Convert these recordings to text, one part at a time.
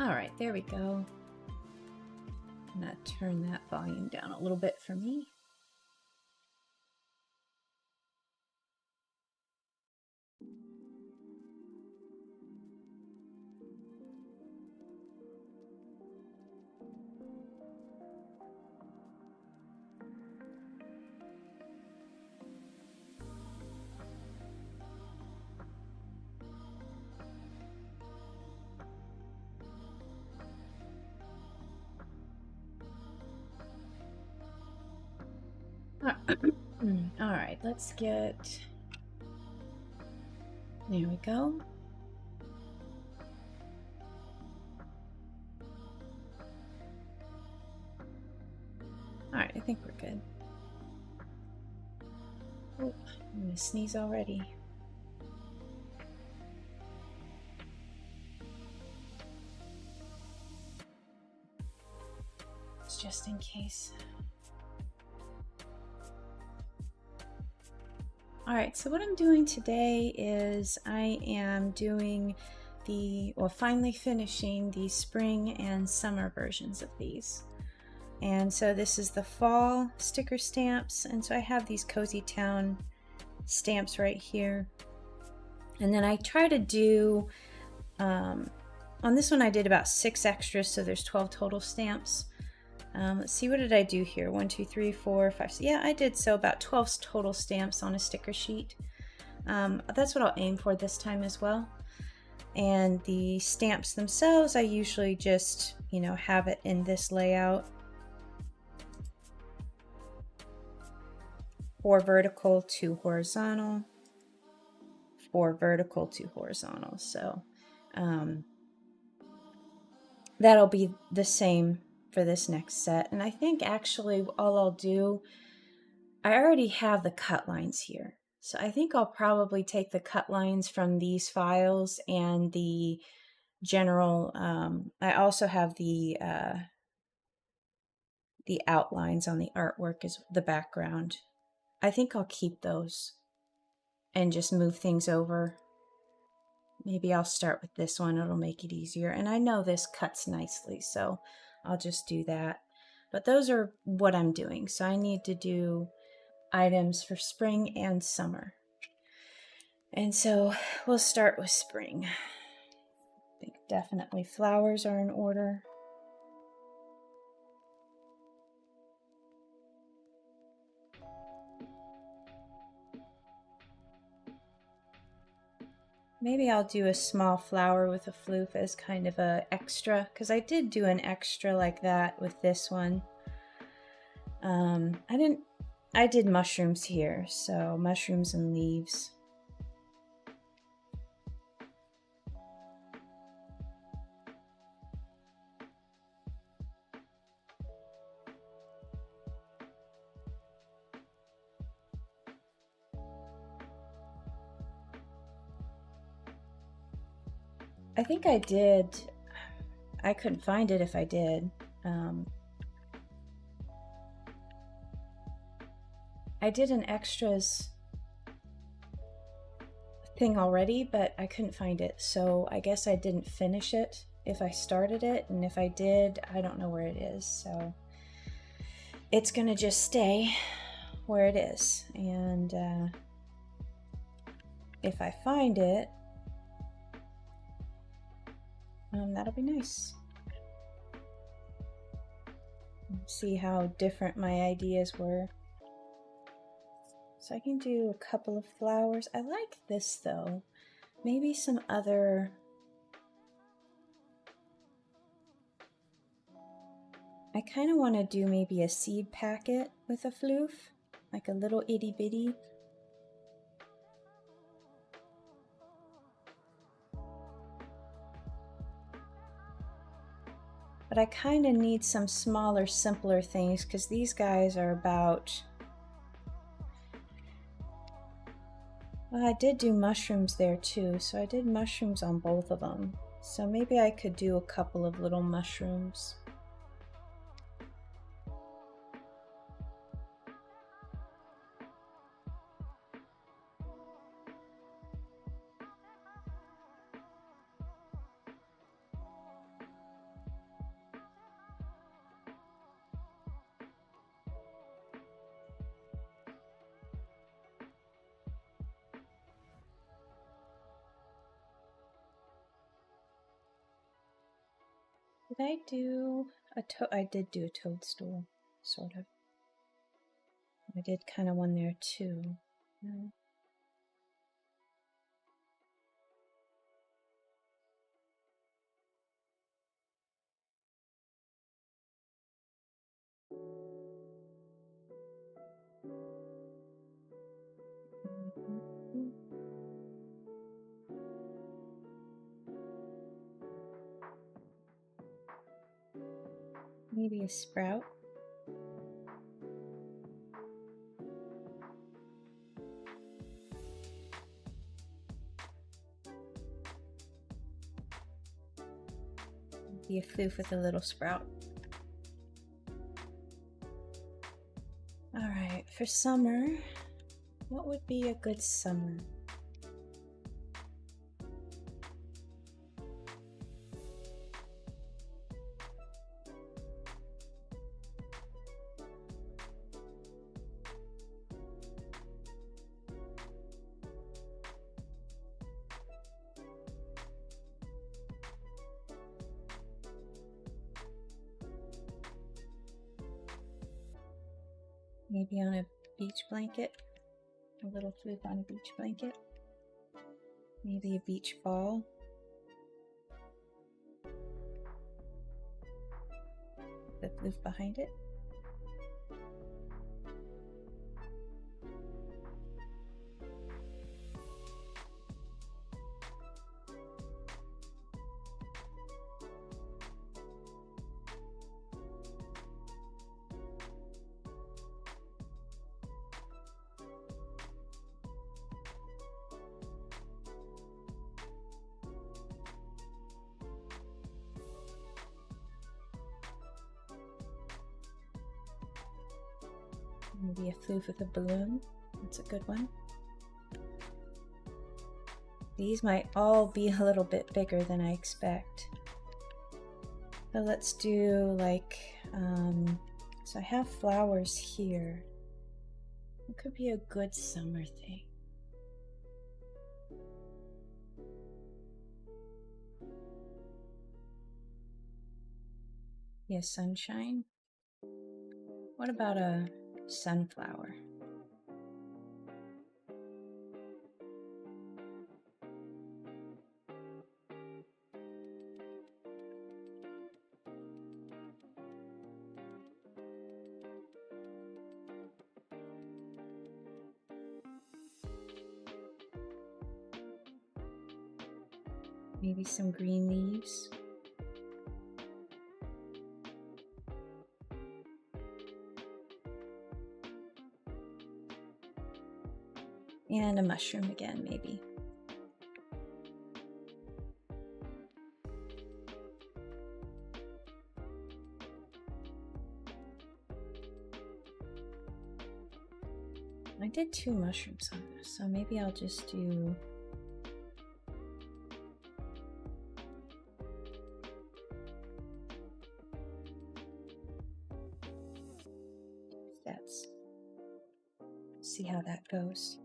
All right, there we go. I'm gonna turn that volume down a little bit for me. All right, let's get, there we go. All right, I think we're good. Oh, I'm gonna sneeze already. It's just in case. All right, so what I'm doing today is I am doing finally finishing the spring and summer versions of these. And so this is the fall sticker stamps, and so I have these Cozy Town stamps right here. And then I try to do, on this one I did about 6 extras, so there's 12 total stamps. Let's see, what did I do here? 1, 2, 3, 4, 5, 6. Yeah, I did so about 12 total stamps on a sticker sheet. That's what I'll aim for this time as well. And the stamps themselves, I usually just, you know, have it in this layout. 4 vertical, 2 horizontal, 4 vertical, 2 horizontal. So that'll be the same for this next set. And I think actually all I'll do, I already have the cut lines here. So I think I'll probably take the cut lines from these files and the general, I also have the outlines on the artwork as the background. I think I'll keep those and just move things over. Maybe I'll start with this one, it'll make it easier. And I know this cuts nicely, so I'll just do that. But those are what I'm doing. So I need to do items for spring and summer. And so we'll start with spring. I think definitely flowers are in order. Maybe I'll do a small flower with a floof as kind of a extra, because I did do an extra like that with this one. I did mushrooms here, so mushrooms and leaves. I think I did, I couldn't find it if I did. I did an extras thing already, but I couldn't find it. So I guess I didn't finish it if I started it. And if I did, I don't know where it is. So it's gonna just stay where it is. And if I find it, that'll be nice. See how different my ideas were. So I can do a couple of flowers. I like this though. Maybe some other, I kind of want to do maybe a seed packet with a floof, like a little itty bitty. But I kind of need some smaller, simpler things because these guys are about, well, I did do mushrooms there too, so I did mushrooms on both of them. So maybe I could do a couple of little mushrooms. I do I did do a toadstool, sort of. I did kind of one there too. No. Maybe a sprout. Maybe a floof with a little sprout. All right, for summer, what would be a good summer? Maybe on a beach blanket, a little floof on a beach blanket. Maybe a beach ball. The floof behind it. Maybe a floof with a balloon. That's a good one. These might all be a little bit bigger than I expect. But let's do like, so I have flowers here. It could be a good summer thing. Yeah, sunshine. What about a sunflower? Maybe some green leaves. And a mushroom again, maybe. I did 2 mushrooms on this, so maybe I'll just do steps. See how that goes.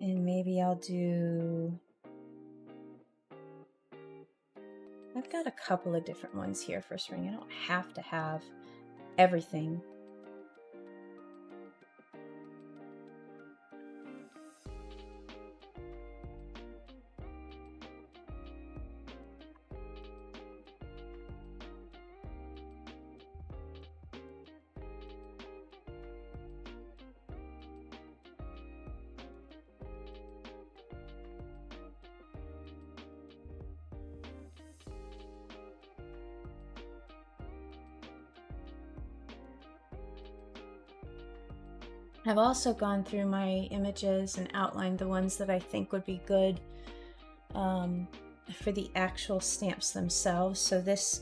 And maybe I'll do, I've got a couple of different ones here for spring. I don't have to have everything. I've also gone through my images and outlined the ones that I think would be good for the actual stamps themselves. So this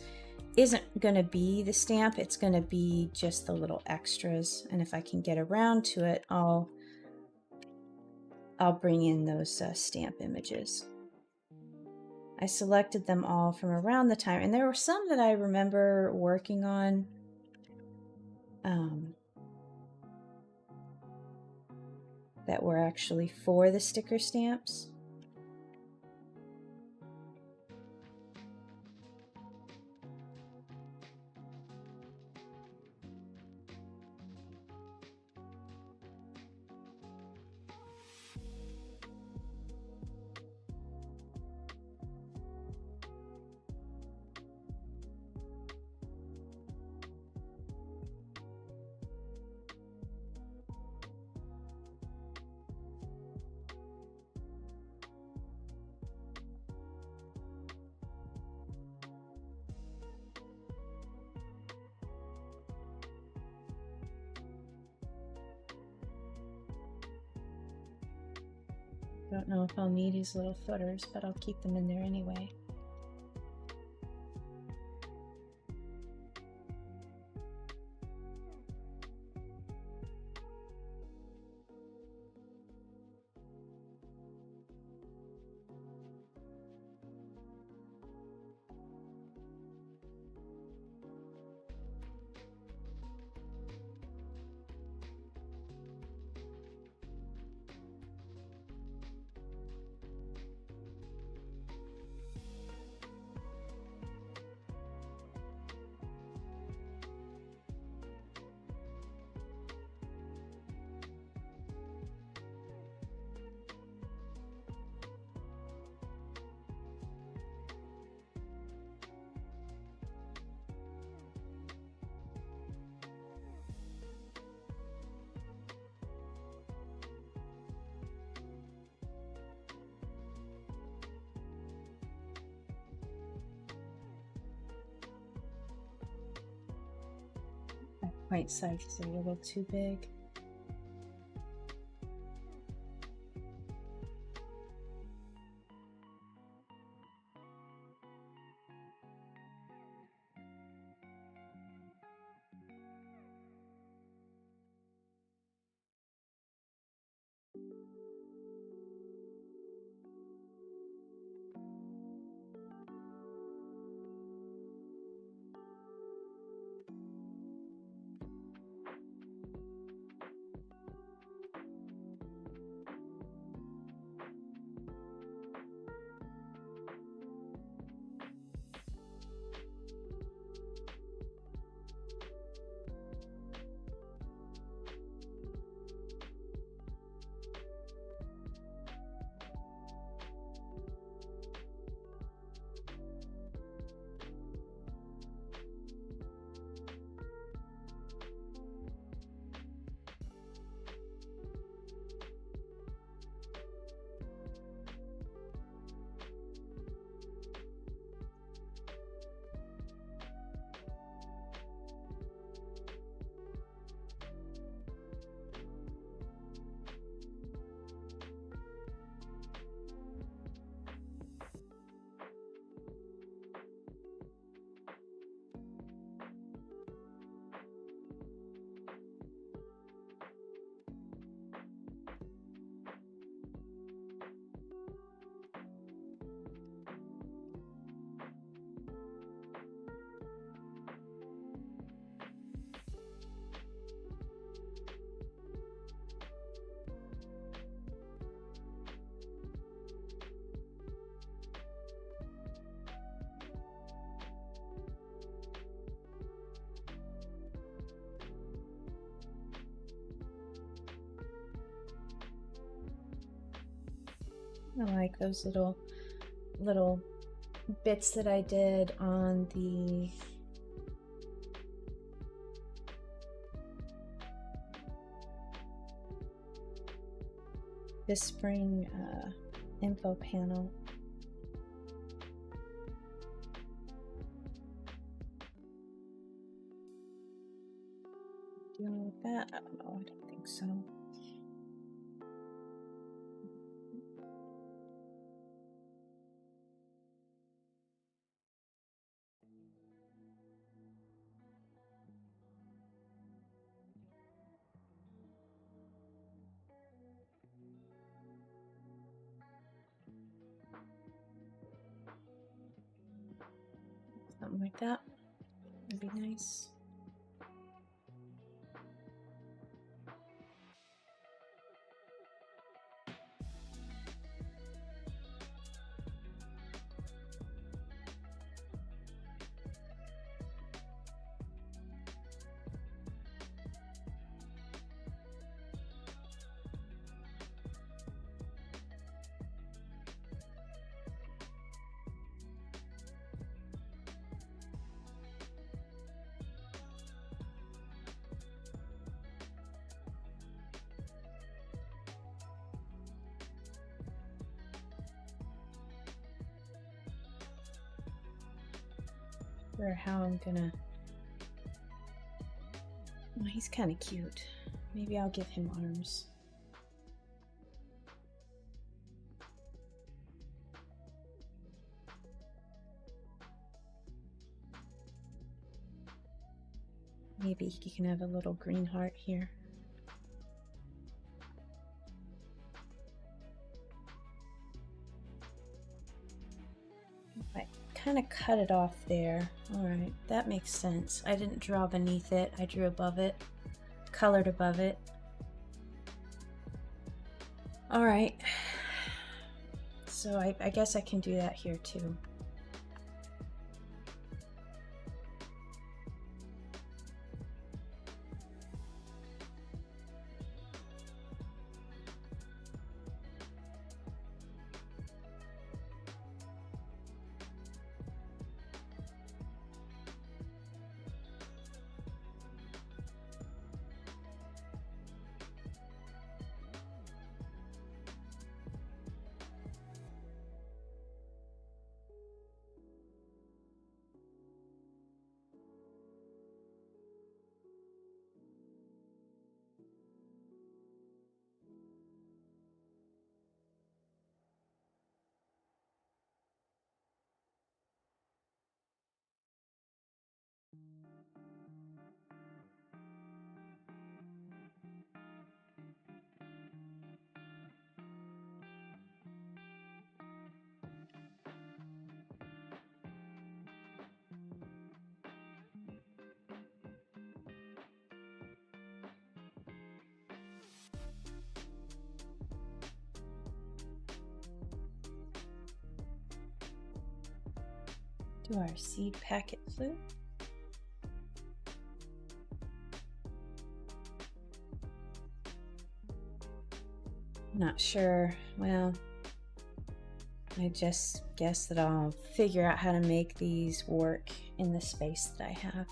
isn't going to be the stamp, it's going to be just the little extras. And if I can get around to it, I'll bring in those stamp images. I selected them all from around the time, and there were some that I remember working on. That were actually for the sticker stamps. Don't know if I'll need his little footers, but I'll keep them in there anyway. That point size is a little too big. I like those little bits that I did on this spring info panel. Dealing with that? I don't know. I don't think so. Something like that would be nice. Or how I'm gonna. Oh, he's kind of cute. Maybe I'll give him arms. Maybe you can have a little green heart here. I kind of cut it off there. All right, that makes sense. I didn't draw beneath it, I drew above it, colored above it. All right, so I guess I can do that here too. Do our seed packet flute. Not sure. Well, I just guess that I'll figure out how to make these work in the space that I have.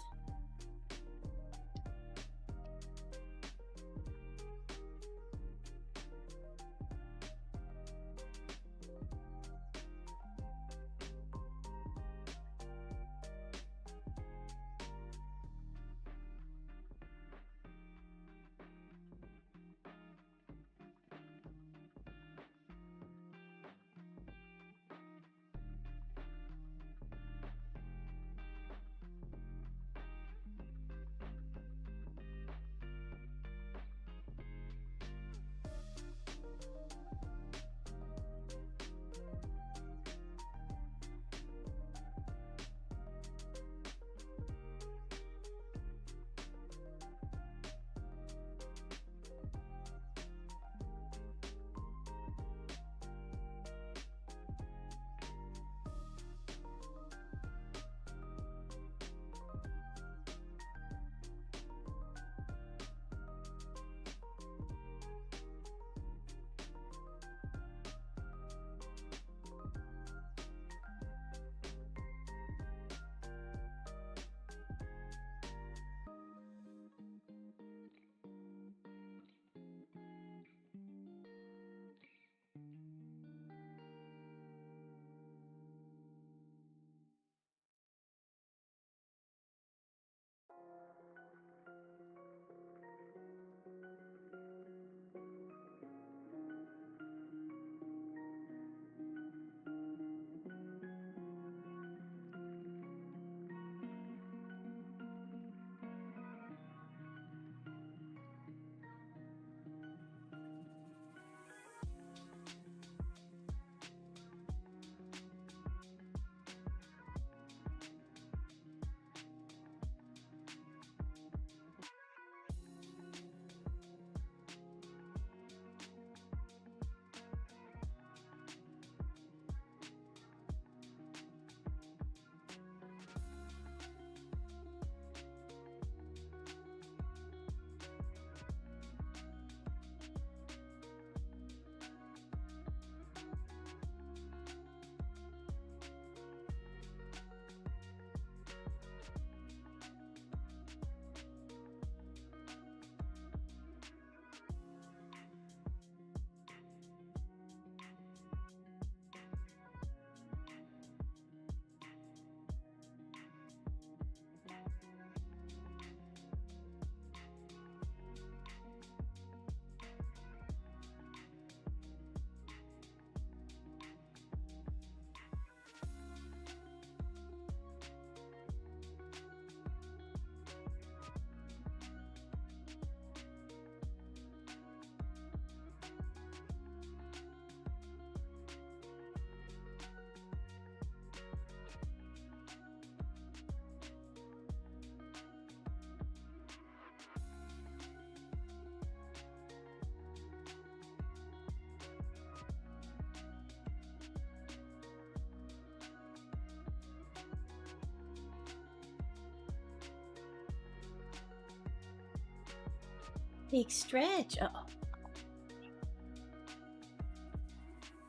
big stretch. Uh-oh.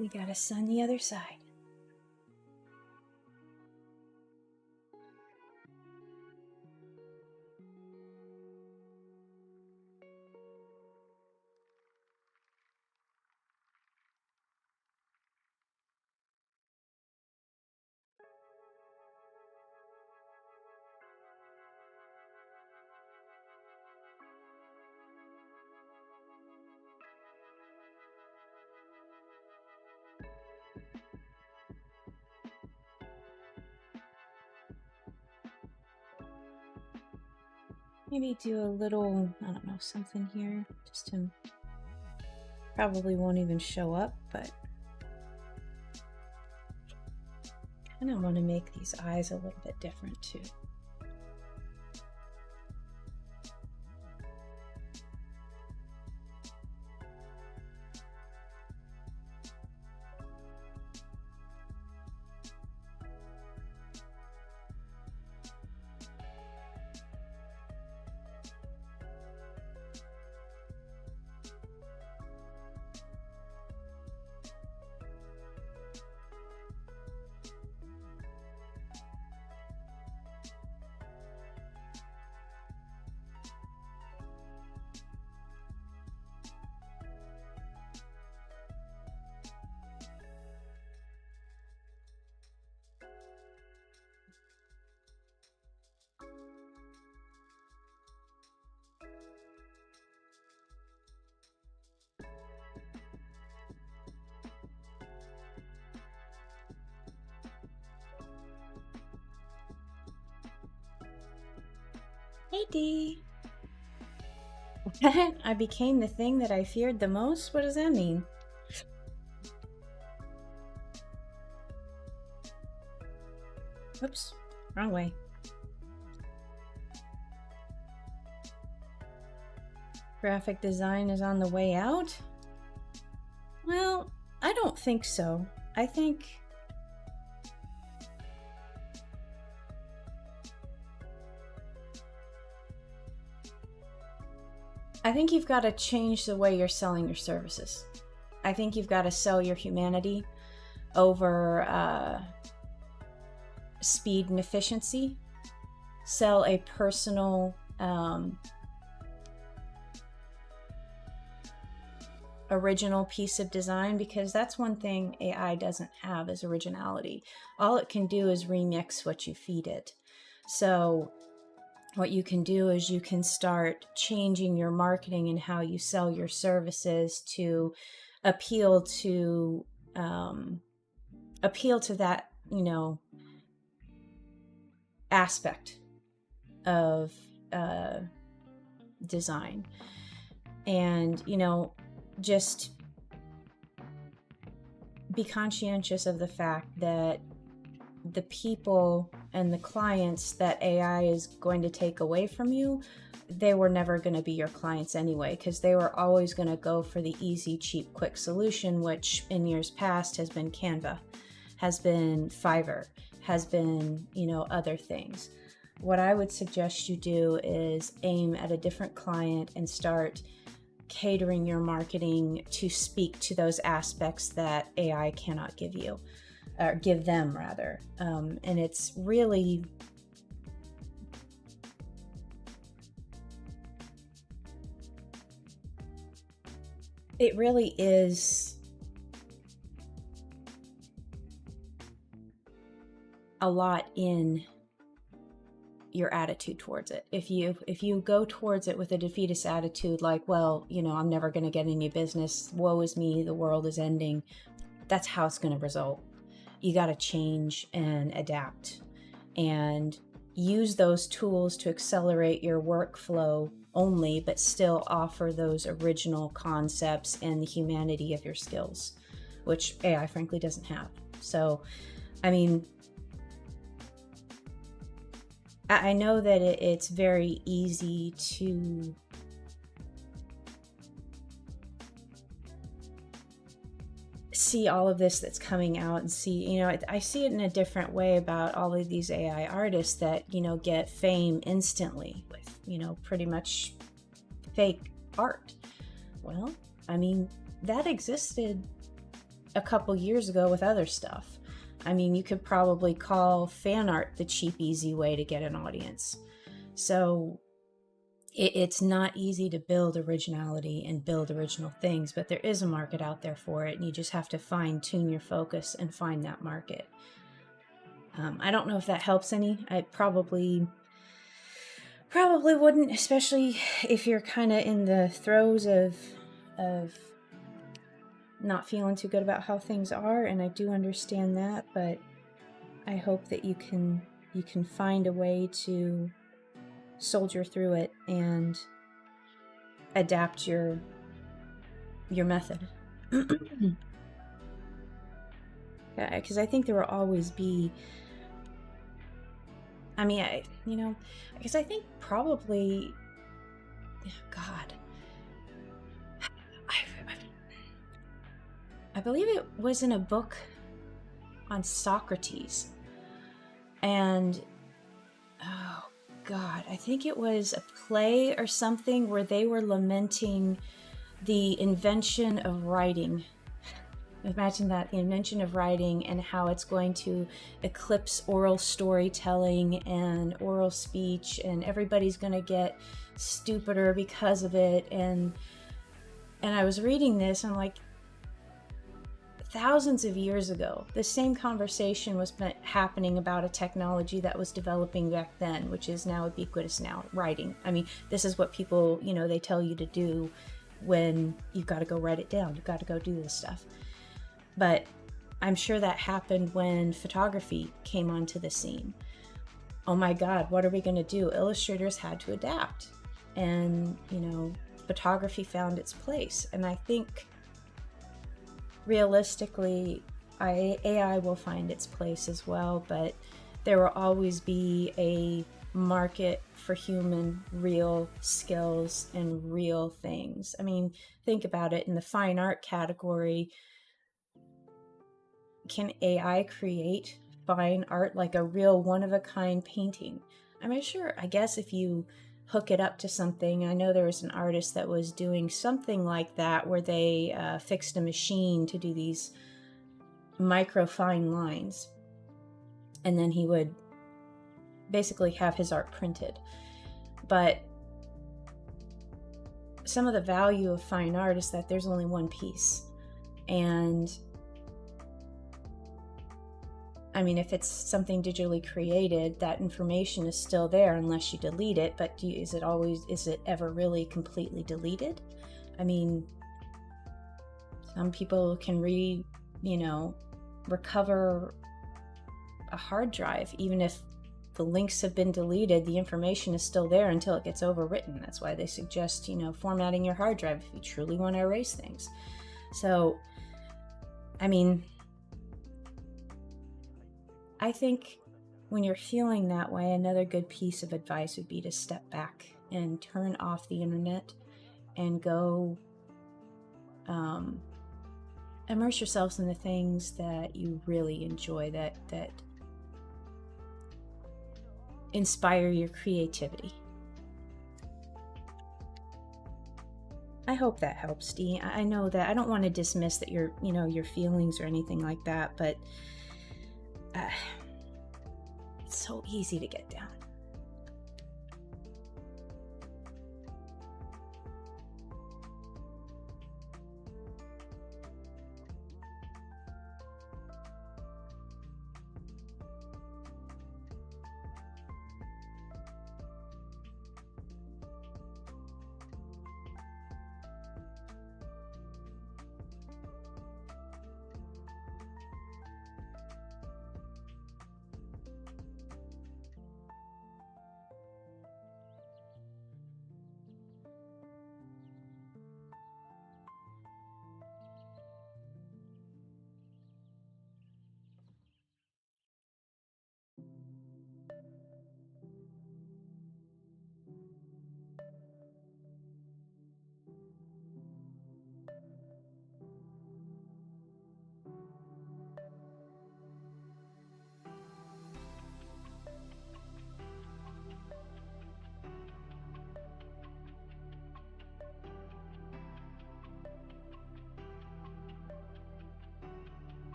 We got a sun the other side. Maybe do a little, I don't know, something here, just to, probably won't even show up, but kind of want to make these eyes a little bit different too. Hey Dee! I became the thing that I feared the most? What does that mean? Oops, wrong way. Graphic design is on the way out? Well, I don't think so. I think you've got to change the way you're selling your services. I think you've got to sell your humanity over speed and efficiency. Sell a personal original piece of design, because that's one thing AI doesn't have, is originality. All it can do is remix what you feed it. So what you can do is you can start changing your marketing and how you sell your services to appeal to that, you know, aspect of design. And, you know, just be conscientious of the fact that the people and the clients that AI is going to take away from you, they were never going to be your clients anyway, because they were always going to go for the easy, cheap, quick solution, which in years past has been Canva, has been Fiverr, has been, you know, other things. What I would suggest you do is aim at a different client and start catering your marketing to speak to those aspects that AI cannot give you, or give them rather. And it's really, it really is a lot in your attitude towards it. If you go towards it with a defeatist attitude, like, well, you know, I'm never going to get any business, woe is me, the world is ending, that's how it's going to result. You got to change and adapt and use those tools to accelerate your workflow only, but still offer those original concepts and the humanity of your skills, which AI frankly doesn't have. So, I mean, I know that it's very easy to see all of this that's coming out and see, you know, I see it in a different way about all of these AI artists that, you know, get fame instantly with, you know, pretty much fake apart. Well, I mean, that existed a couple years ago with other stuff. I mean, you could probably call fan art the cheap, easy way to get an audience. So it's not easy to build originality and build original things, but there is a market out there for it, and you just have to fine tune your focus and find that market. I don't know if that helps any. I probably wouldn't, especially if you're kind of in the throes of not feeling too good about how things are, and I do understand that, but I hope that you can find a way to soldier through it and adapt your method. Because I think there will always be, I mean, because I think probably, God, I believe it was in a book on Socrates, and oh God, I think it was a play or something where they were lamenting the invention of writing. Imagine that, the invention of writing and how it's going to eclipse oral storytelling and oral speech, and everybody's going to get stupider because of it. And I was reading this, and I'm like, thousands of years ago, the same conversation was happening about a technology that was developing back then, which is now ubiquitous now, writing. I mean, this is what people, they tell you to do when you've got to go write it down. You've got to go do this stuff. But I'm sure that happened when photography came onto the scene. Oh my God, what are we going to do? Illustrators had to adapt, and, photography found its place. And I think realistically, AI will find its place as well, but there will always be a market for human, real skills and real things. I mean, think about it. In the fine art category, can AI create fine art, like a real one-of-a-kind painting? I mean, sure, I guess if you hook it up to something. I know there was an artist that was doing something like that, where they fixed a machine to do these micro fine lines, and then he would basically have his art printed. But some of the value of fine art is that there's only one piece, and I mean, if it's something digitally created, that information is still there unless you delete it. But is it ever really completely deleted? I mean, some people can recover a hard drive. Even if the links have been deleted, the information is still there until it gets overwritten. That's why they suggest, formatting your hard drive if you truly want to erase things. So, I mean, I think when you're feeling that way, another good piece of advice would be to step back and turn off the internet and go immerse yourselves in the things that you really enjoy, that inspire your creativity. I hope that helps, Dee. I know that I don't want to dismiss that your feelings or anything like that, but it's so easy to get down.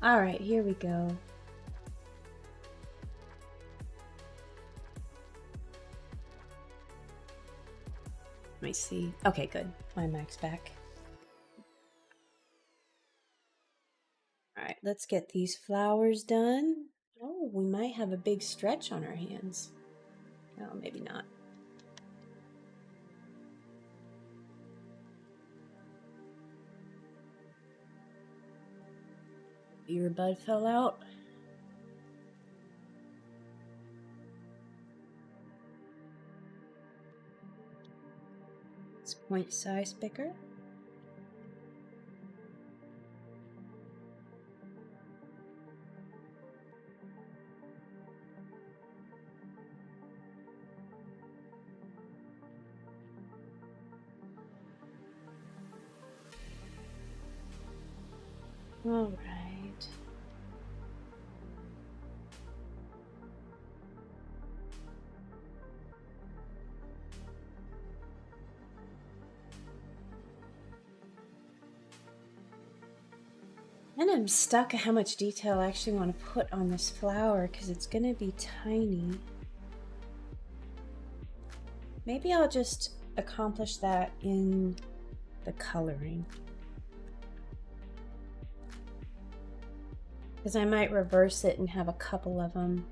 All right, here we go. Let me see. Okay, good. My mic's back. All right, let's get these flowers done. Oh, we might have a big stretch on our hands. Oh, maybe not. Your bud fell out. It's point size bigger. All right. And I'm stuck at how much detail I actually want to put on this flower because it's going to be tiny. Maybe I'll just accomplish that in the coloring. Because I might reverse it and have a couple of them.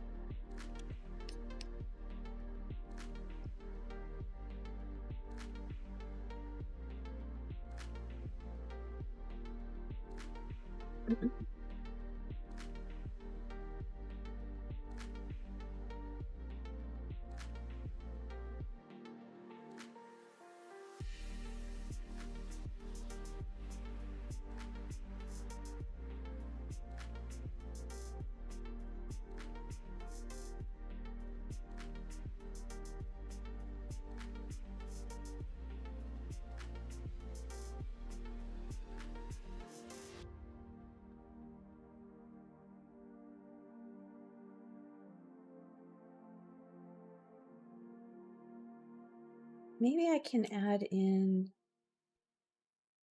Maybe I can add in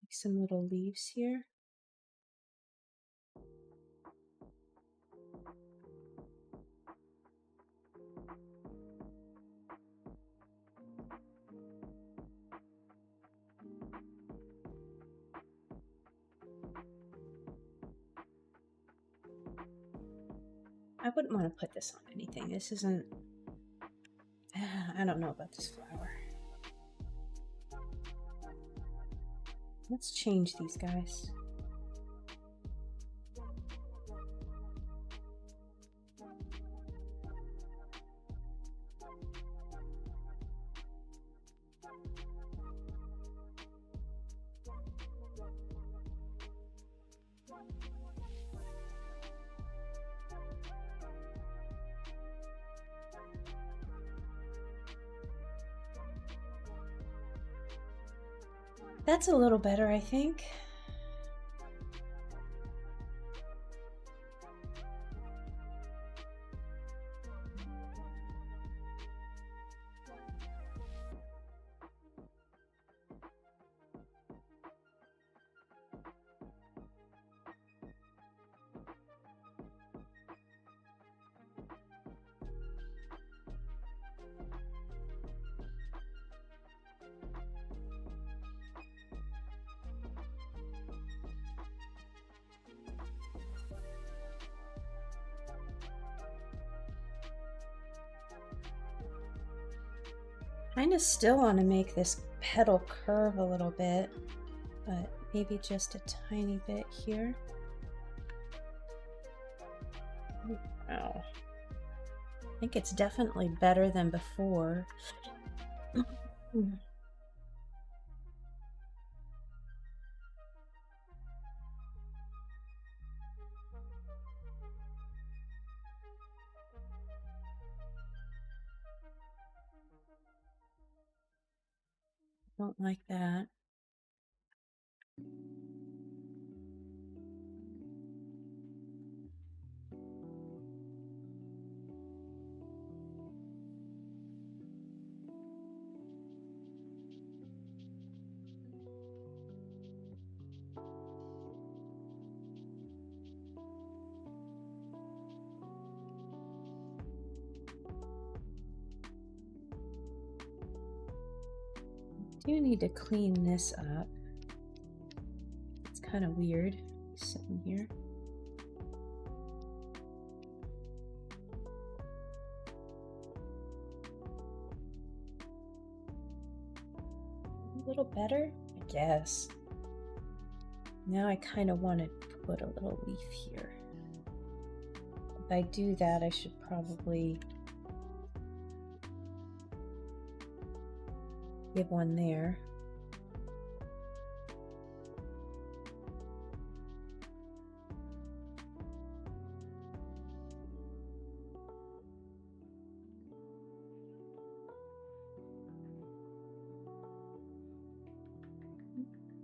some little leaves here. I wouldn't want to put this on anything. This isn't... I don't know about this flower. Let's change these guys. That's a little better, I think. Kind of still want to make this petal curve a little bit, but maybe just a tiny bit here. Wow. I think it's definitely better than before. Don't like that. do need to clean this up. It's kind of weird sitting here. A little better, I guess. Now I kind of want to put a little leaf here. If I do that, I should probably give one there.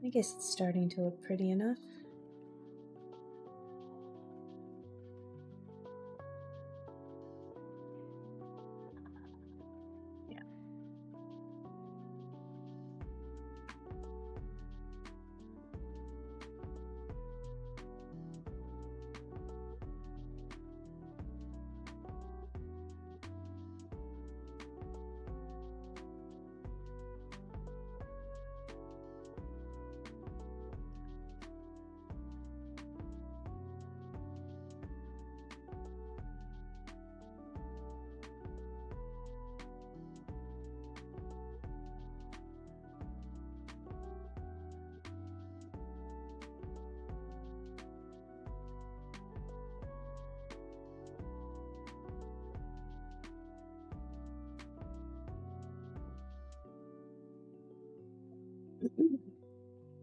I guess it's starting to look pretty enough. Yeah.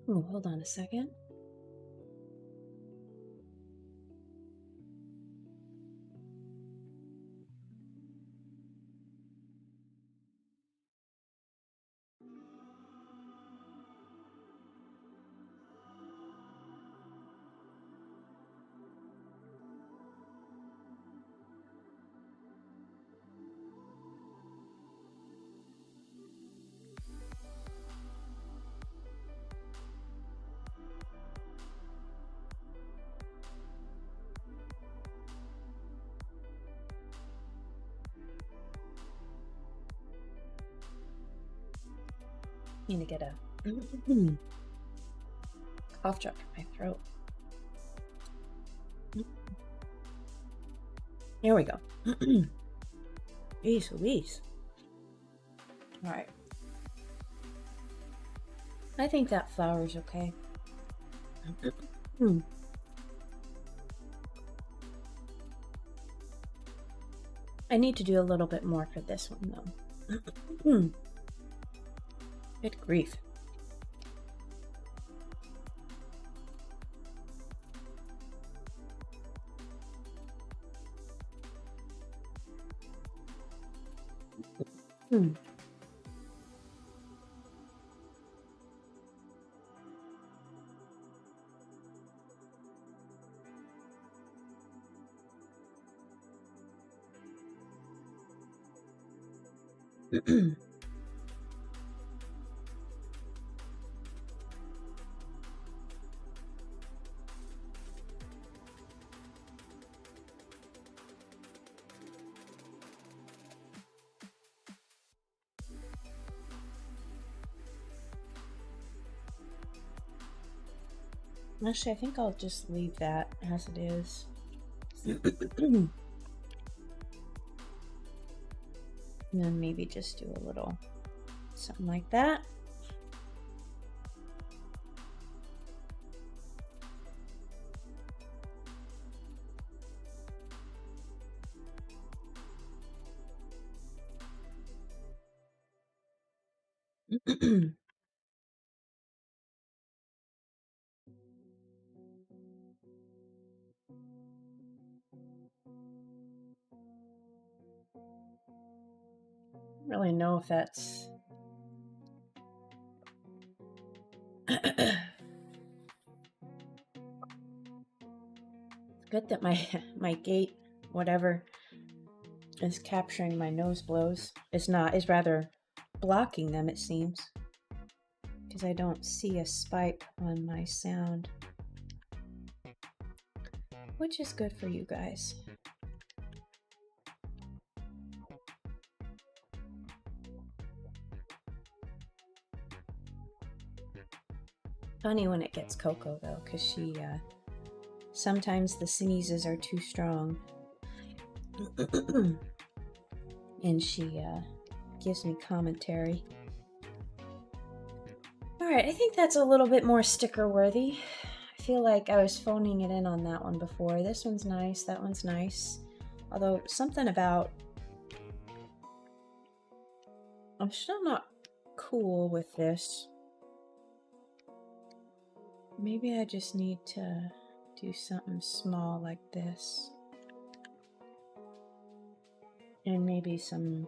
Oh, hold on a second. Need to get a cough drop in my throat. Here we go. Jeez Louise. All right. I think that flower's okay. I need to do a little bit more for this one though. Good grief. Actually, I think I'll just leave that as it is. And then maybe just do a little something like that. I don't really know if that's good that my gate, whatever, is capturing my nose blows. It's not, it's rather blocking them, it seems, because I don't see a spike on my sound, which is good for you guys. Funny when it gets Coco though, because she sometimes the sneezes are too strong. And she gives me commentary. Alright, I think that's a little bit more sticker worthy. I feel like I was phoning it in on that one before. This one's nice, that one's nice. Although something about... I'm still not cool with this. Maybe I just need to do something small like this. And maybe some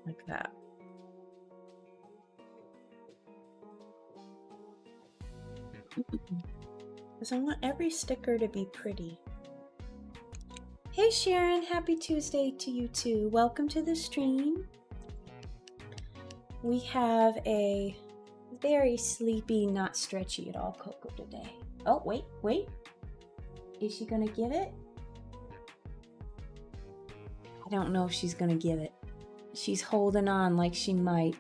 like that. Because I want every sticker to be pretty. Hey Sharon, happy Tuesday to you too. Welcome to the stream. We have a very sleepy, not stretchy at all Coco today. Oh, wait. Is she gonna give it? I don't know if she's gonna give it. She's holding on like she might.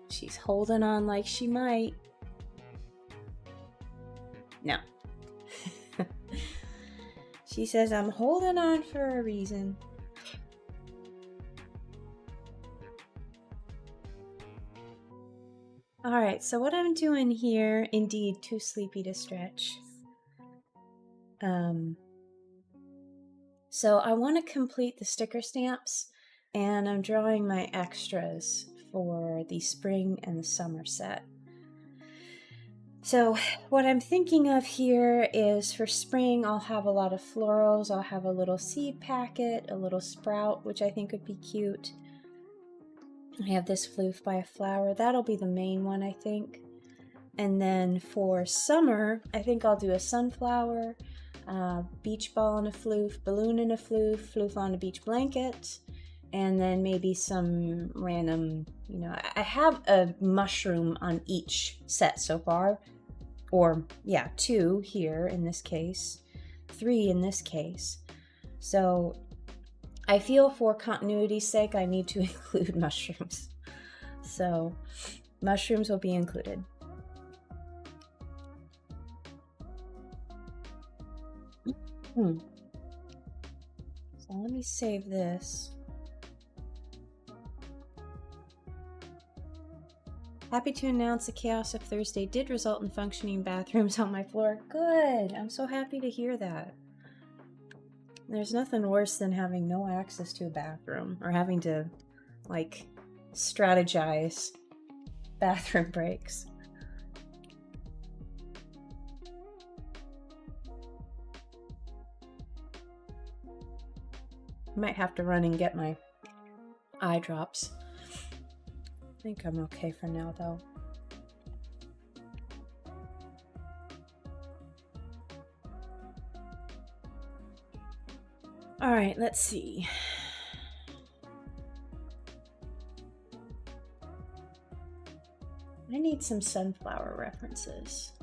She's holding on like she might. No. She says, I'm holding on for a reason. Alright, so what I'm doing here, indeed, too sleepy to stretch. So I want to complete the sticker stamps, and I'm drawing my extras for the spring and the summer set. So what I'm thinking of here is for spring, I'll have a lot of florals. I'll have a little seed packet, a little sprout, which I think would be cute. I have this floof by a flower. That'll be the main one, I think. And then for summer, I think I'll do a sunflower, beach ball in a floof, balloon in a floof, floof on a beach blanket, and then maybe some random, you know, I have a mushroom on each set so far. Or, yeah, 2 here in this case, 3 in this case. So I feel for continuity's sake, I need to include mushrooms. So mushrooms will be included. So let me save this. Happy to announce the chaos of Thursday did result in functioning bathrooms on my floor. Good! I'm so happy to hear that. There's nothing worse than having no access to a bathroom or having to, like, strategize bathroom breaks. Might have to run and get my eye drops. I think I'm okay for now, though. All right, let's see. I need some sunflower references.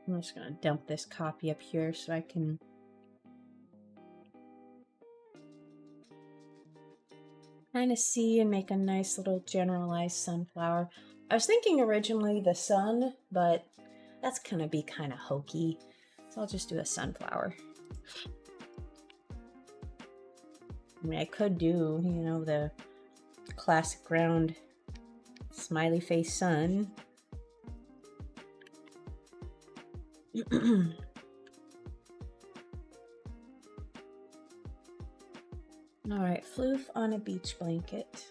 I'm just going to dump this copy up here so I can kind of see and make a nice little generalized sunflower. I was thinking originally the sun, but that's going to be kind of hokey. So I'll just do a sunflower. I mean, I could do, you know, the classic round smiley face sun. All right, floof on a beach blanket.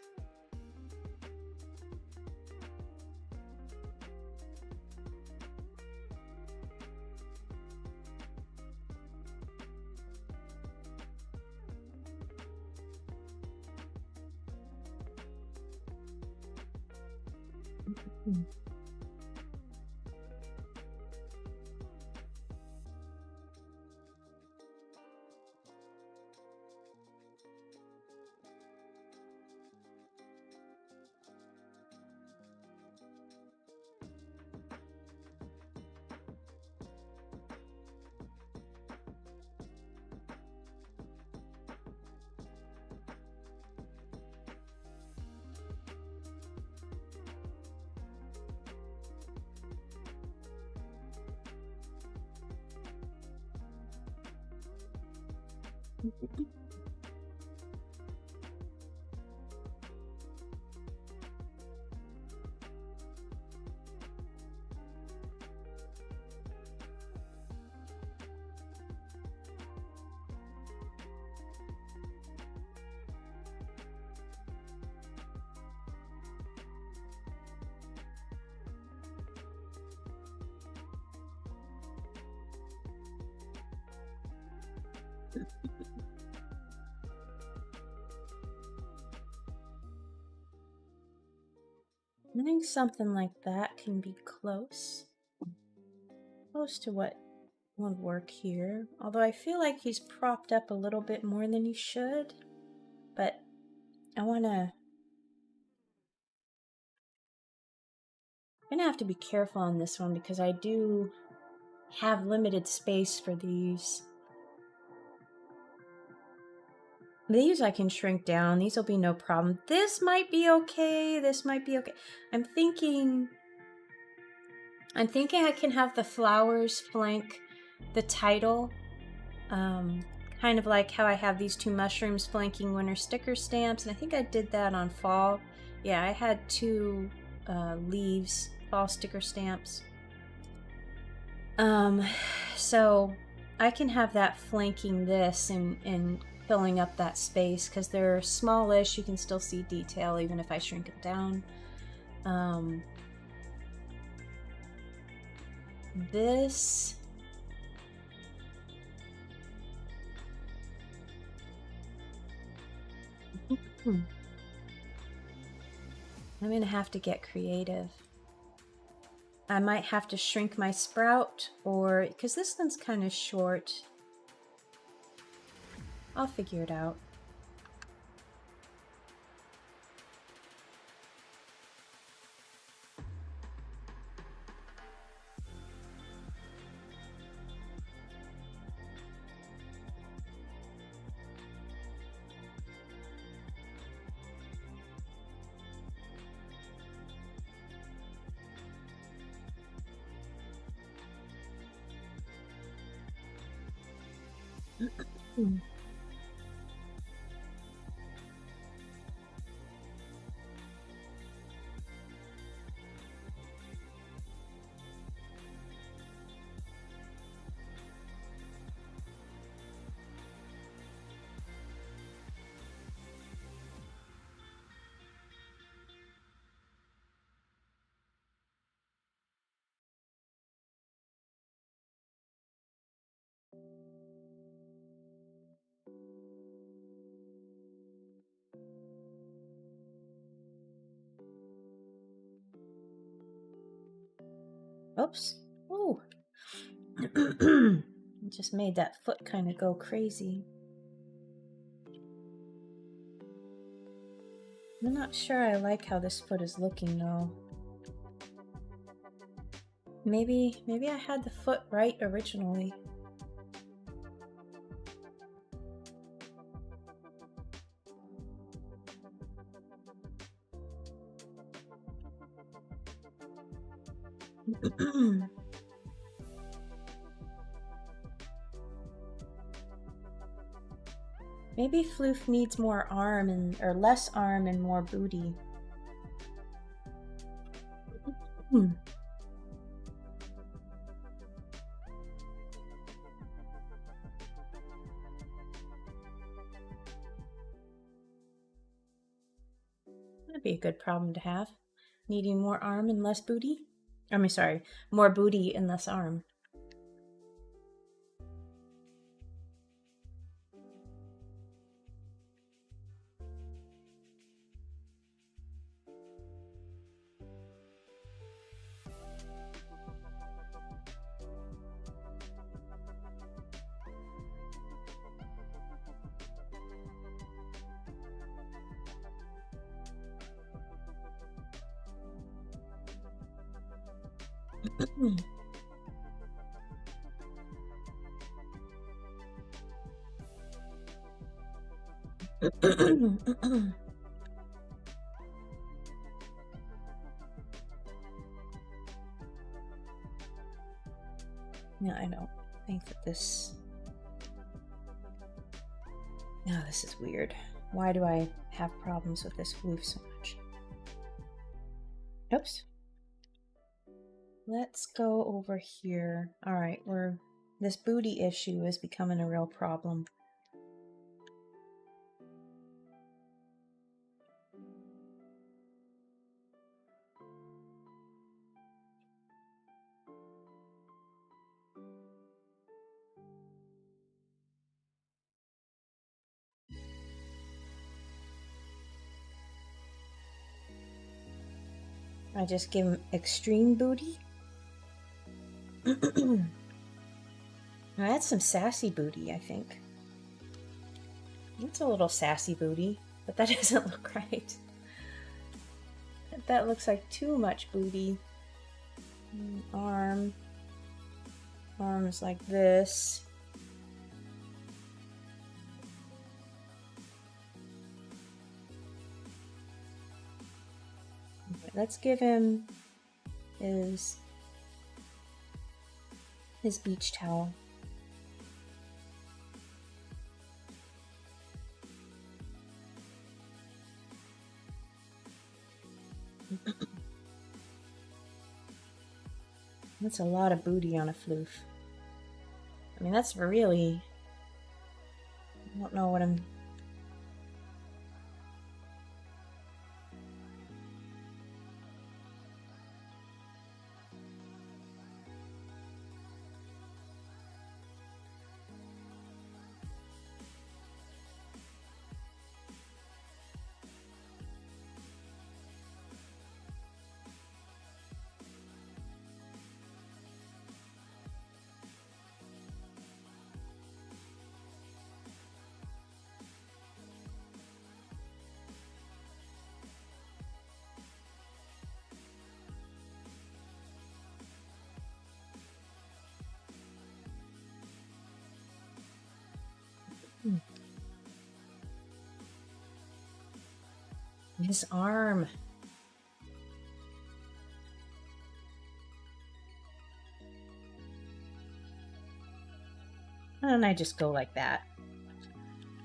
I think something like that can be close to what would work here. Although I feel like he's propped up a little bit more than he should, but I'm gonna have to be careful on this one because I do have limited space for these. These I can shrink down. These will be no problem. This might be okay. This might be okay. I'm thinking I can have the flowers flank the title. Kind of like how I have these two mushrooms flanking winter sticker stamps. And I think I did that on fall. Yeah, I had two leaves, fall sticker stamps. So I can have that flanking this and filling up that space because they're smallish. You can still see detail even if I shrink it down. This I'm gonna have to get creative. I might have to shrink my sprout, or because this one's kind of short. I'll figure it out. Oops. Oh. Just made that foot kind of go crazy. I'm not sure I like how this foot is looking though. Maybe I had the foot right originally. Maybe Floof needs more arm or less arm and more booty. That'd be a good problem to have. Needing more arm and less booty? I mean, sorry, more booty and less arm. No, I don't think that this... No, this is weird. Why do I have problems with this floof so much? Oops. Let's go over here. All right, this booty issue is becoming a real problem. I just give him extreme booty. Now that's some sassy booty, I think. That's a little sassy booty, but that doesn't look right. That looks like too much booty. Arms like this. Okay, let's give him his beach towel. That's a lot of booty on a floof. I mean, that's really... I don't know what I'm... His arm. And I just go like that.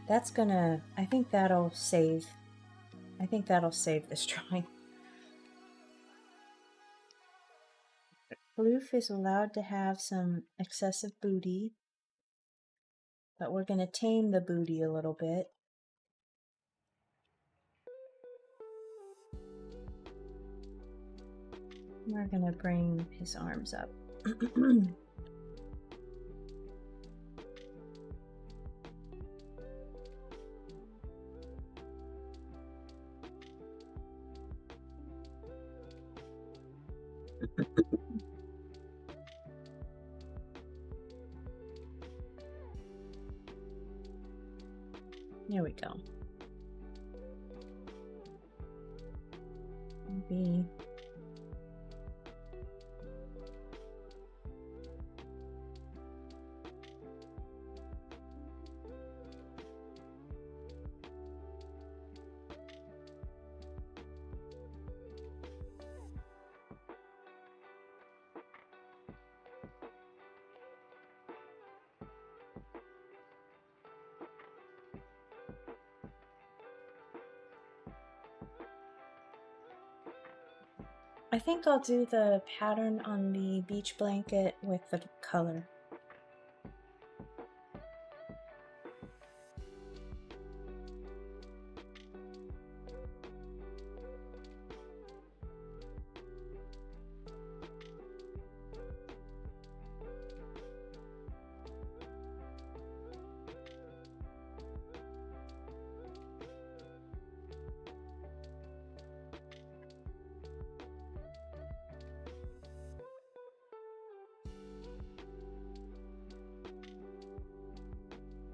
That's gonna, I think that'll save this drawing. Floof is allowed to have some excessive booty, but we're gonna tame the booty a little bit. We're gonna bring his arms up. There we go. Maybe. I think I'll do the pattern on the beach blanket with the color.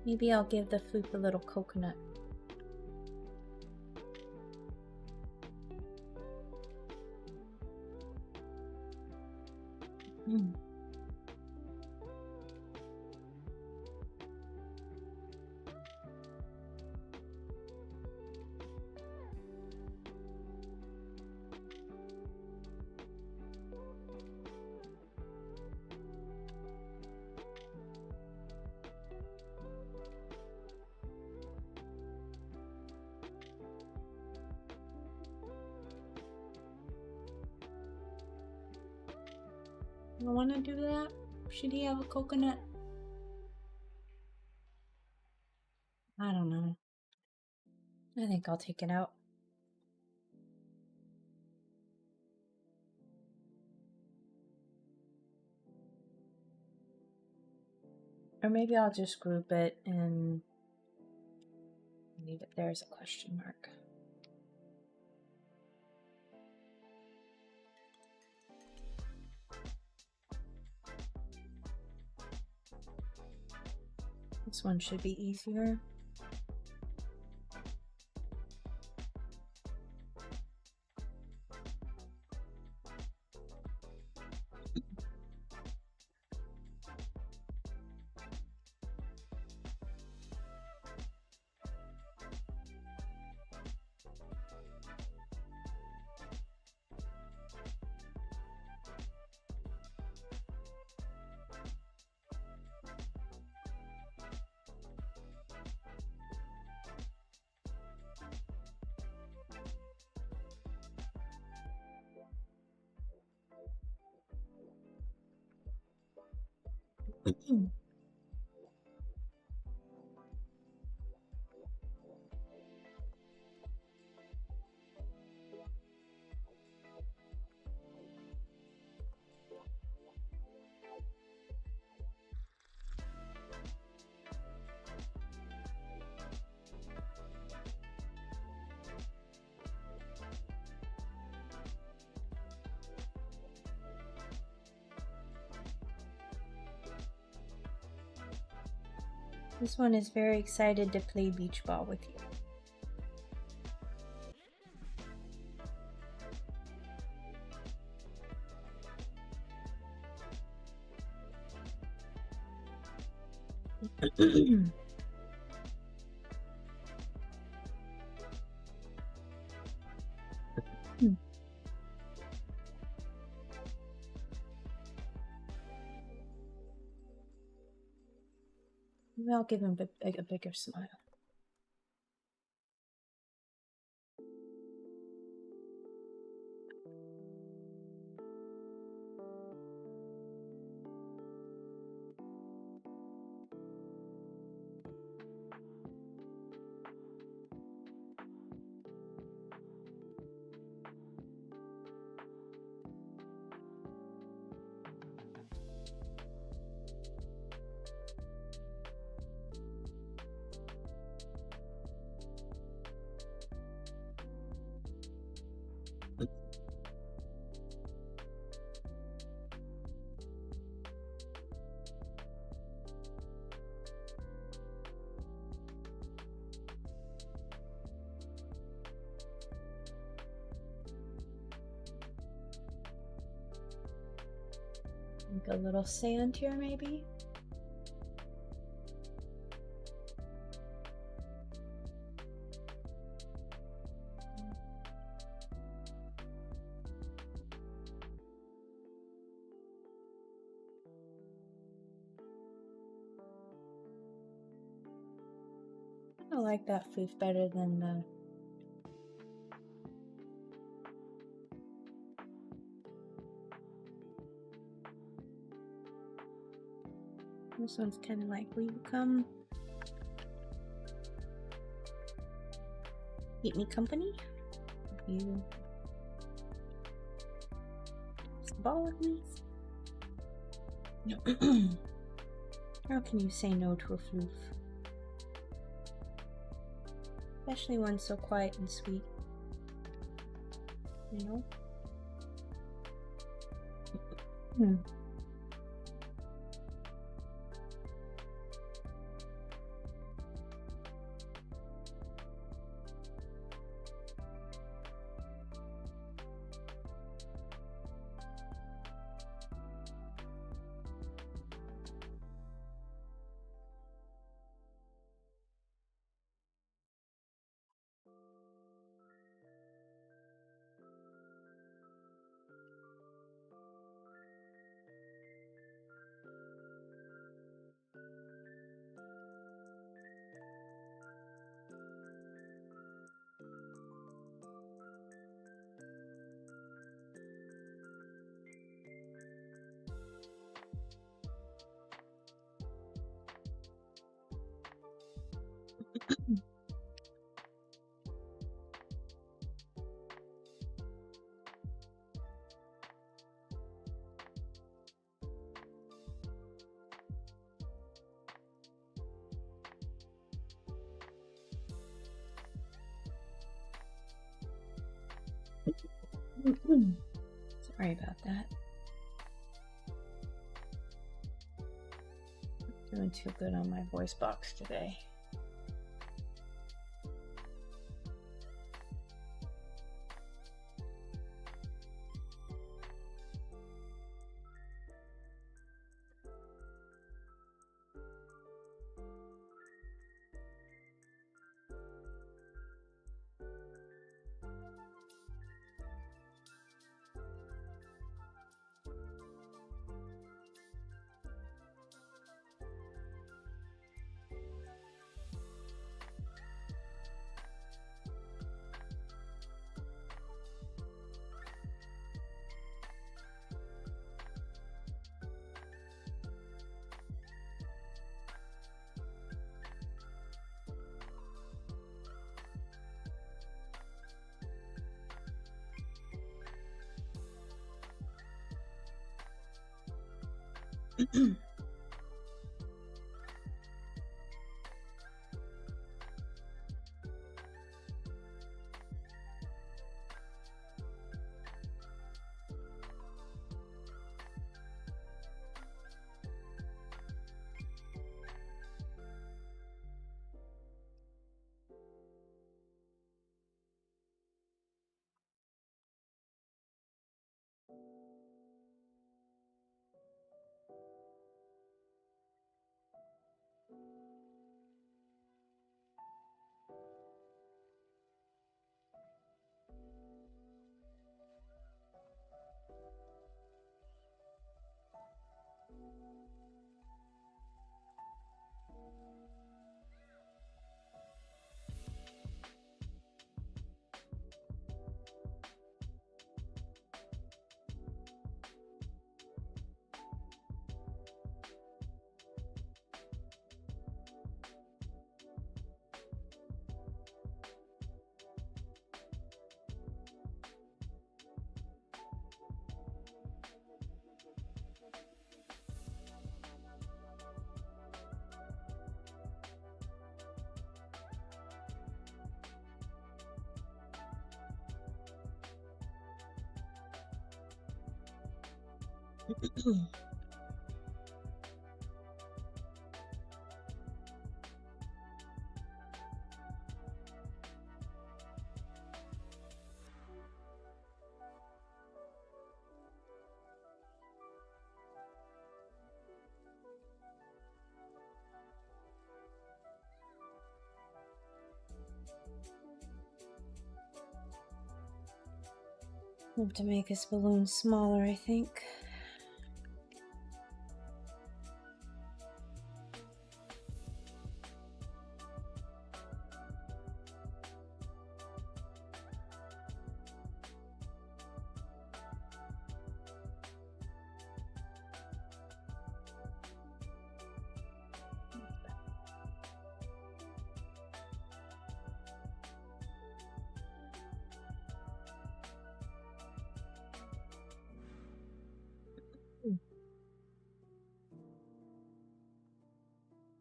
Maybe I'll give the floof a little coconut. Mm. I want to do that. Should he have a coconut? I don't know. I think I'll take it out. Or maybe I'll just group it and leave it there as a question mark. This one should be easier. This one is very excited to play beach ball with you. Maybe I'll give him a bigger smile. Like a little sand here, maybe? I like that FLOOF better than the... This one's kind of like, will you come keep me company? You ball with me? How can you say no to a FLOOF? Especially one so quiet and sweet. You know? Sorry about that. Doing too good on my voice box today. I have to make this balloon smaller, I think.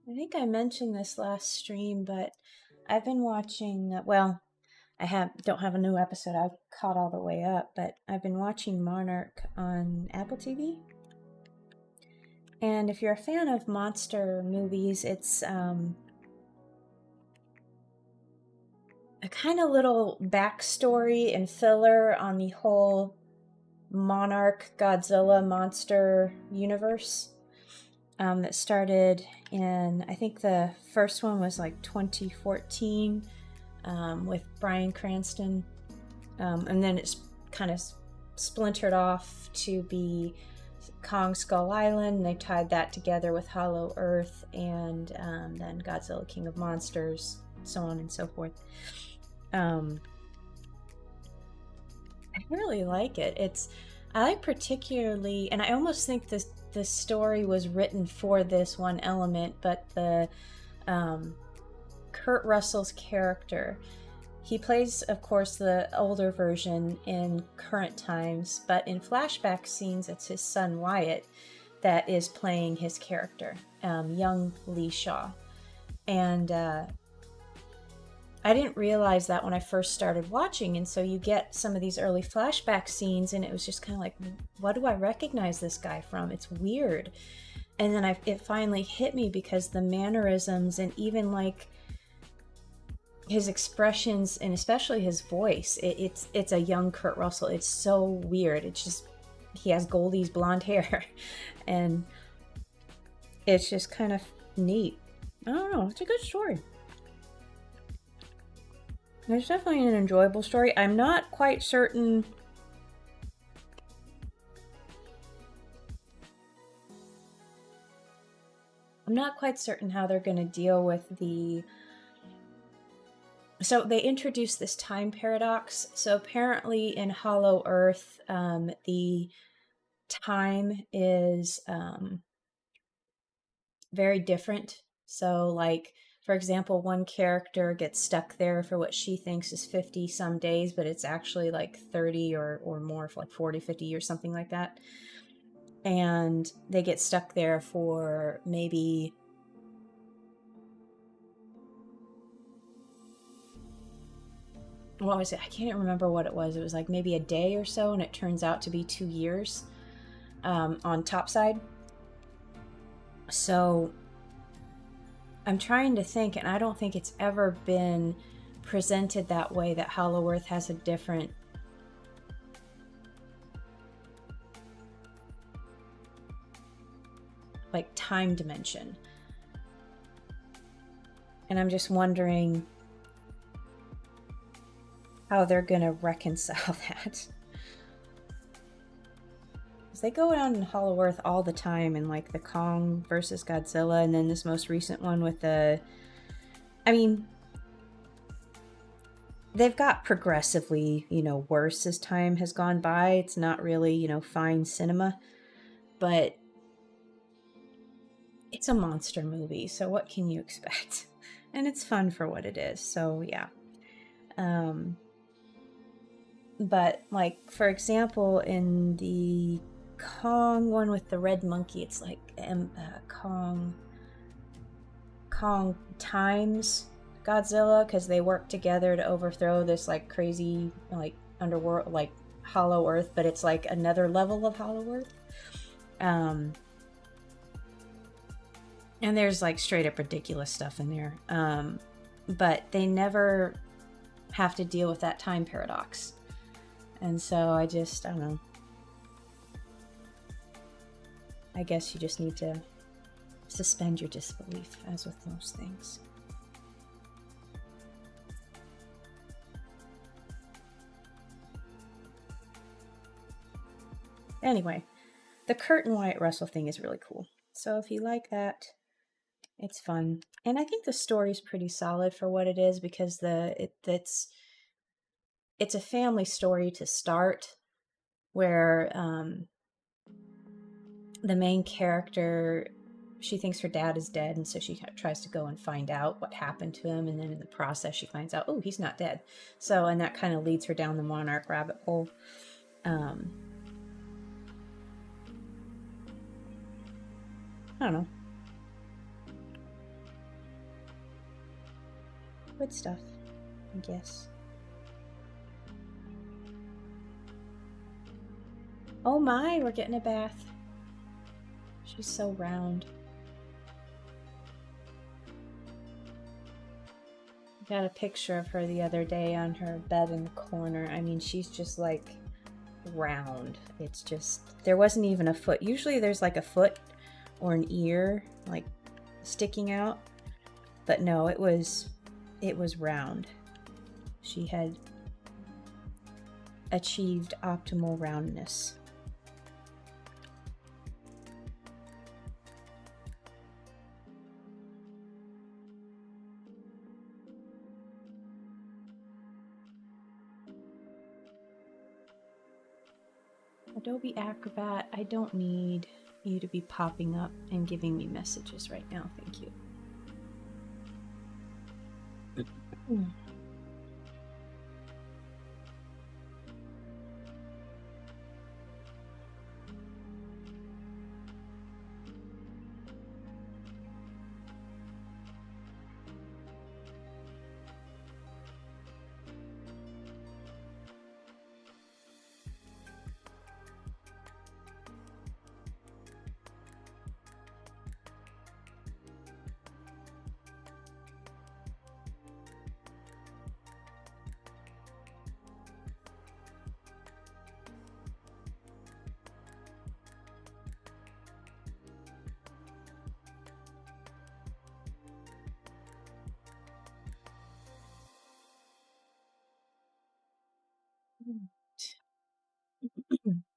I think I mentioned this last stream, but I've been watching, well, don't have a new episode. I've caught all the way up, but I've been watching Monarch on Apple TV. And if you're a fan of monster movies, it's a kind of little backstory and filler on the whole Monarch Godzilla monster universe that started in, I think the first one was like 2014 with Bryan Cranston, and then it's kind of splintered off to be Kong Skull Island, and they tied that together with Hollow Earth, and then Godzilla King of Monsters, so on and so forth. I really like it. I like particularly, and I almost think this story was written for this one element, but the Kurt Russell's character. He plays, of course, the older version in current times, but in flashback scenes, it's his son Wyatt that is playing his character, young Lee Shaw. And I didn't realize that when I first started watching, and so you get some of these early flashback scenes, and it was just kind of like, what do I recognize this guy from? It's weird. And then it finally hit me, because the mannerisms and even like his expressions and especially his voice, it's a young Kurt Russell. It's so weird. It's just, he has Goldie's blonde hair and it's just kind of neat. I don't know, it's a good story. It's definitely an enjoyable story. I'm not quite certain how they're going to deal with the... So they introduced this time paradox. So apparently in Hollow Earth, the time is very different. So like, for example, one character gets stuck there for what she thinks is 50 some days, but it's actually like 30 or more, for like 40, 50 years, something like that. And they get stuck there for maybe... what was it? I can't remember what it was. It was like maybe a day or so, and it turns out to be 2 years on topside. So I'm trying to think, and I don't think it's ever been presented that way, that Hollow Earth has a different like time dimension. And I'm just wondering how they're gonna reconcile that. Because they go around in Hollow Earth all the time, and like the Kong versus Godzilla, and then this most recent one with the... I mean, they've got progressively, you know, worse as time has gone by. It's not really, you know, fine cinema, but it's a monster movie, so what can you expect? And it's fun for what it is, so yeah. But like, for example, in the Kong one with the red monkey, it's like Kong times Godzilla, because they work together to overthrow this like crazy like underworld, like Hollow Earth, but it's like another level of Hollow Earth. And there's like straight up ridiculous stuff in there, but they never have to deal with that time paradox. And so I don't know. I guess you just need to suspend your disbelief, as with most things. Anyway, the Kurt and Wyatt Russell thing is really cool. So if you like that, it's fun. And I think the story's pretty solid for what it is, because it's a family story to start, where the main character, she thinks her dad is dead, and so she tries to go and find out what happened to him, and then in the process she finds out, oh, he's not dead. So, and that kind of leads her down the Monarch rabbit hole. I don't know. Good stuff, I guess. Oh my, we're getting a bath. She's so round. I got a picture of her the other day on her bed in the corner. I mean, she's just like round. It's just, there wasn't even a foot. Usually there's like a foot or an ear like sticking out, but no, it was round. She had achieved optimal roundness. Adobe Acrobat, I don't need you to be popping up and giving me messages right now, thank you.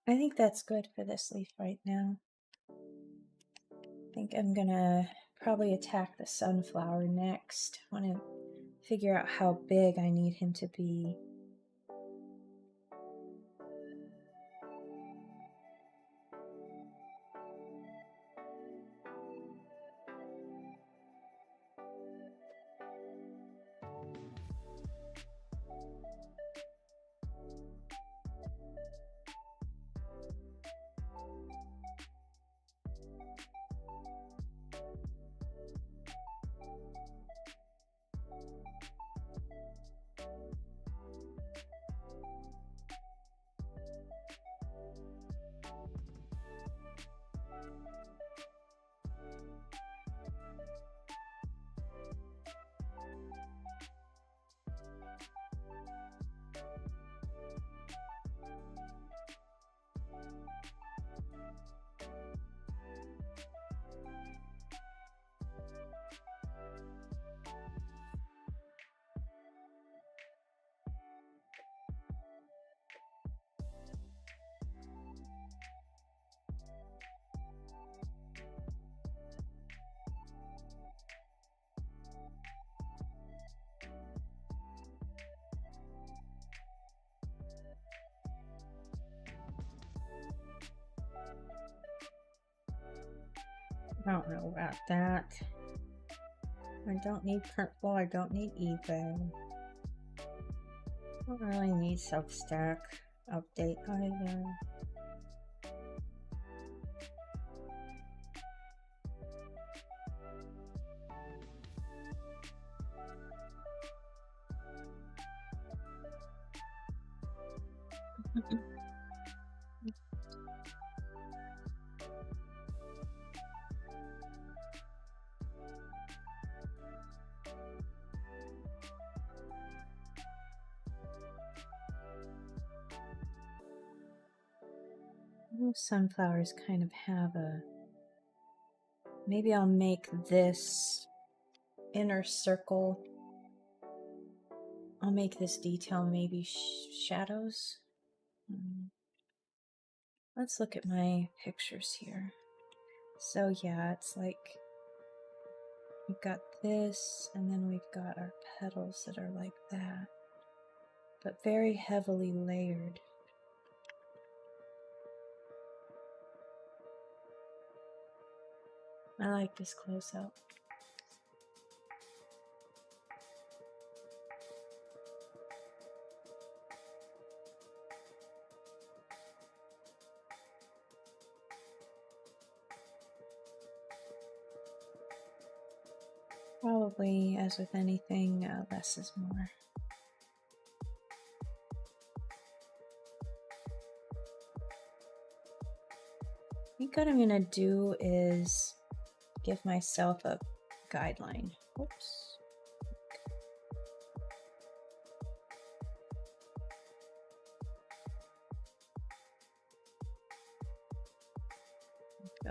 I think that's good for this leaf right now. I think I'm gonna probably attack the sunflower next. I want to figure out how big I need him to be. I don't know about that. I don't need purple, I don't need either. I don't really need Substack update either. Sunflowers kind of have a... Maybe I'll make this inner circle. I'll make this detail maybe shadows. Let's look at my pictures here. So yeah, it's like we've got this, and then we've got our petals that are like that, but very heavily layered. I like this close-up. Probably, as with anything, less is more. I think what I'm going to do is give myself a guideline. Oops.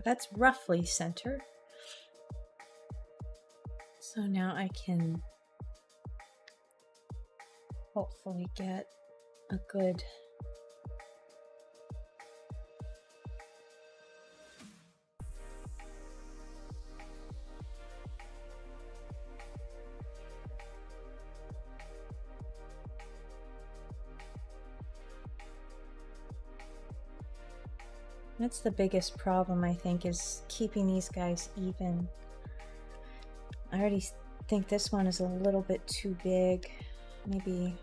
That's roughly center. So now I can hopefully get a good That's the biggest problem, I think, is keeping these guys even. I already think this one is a little bit too big, maybe,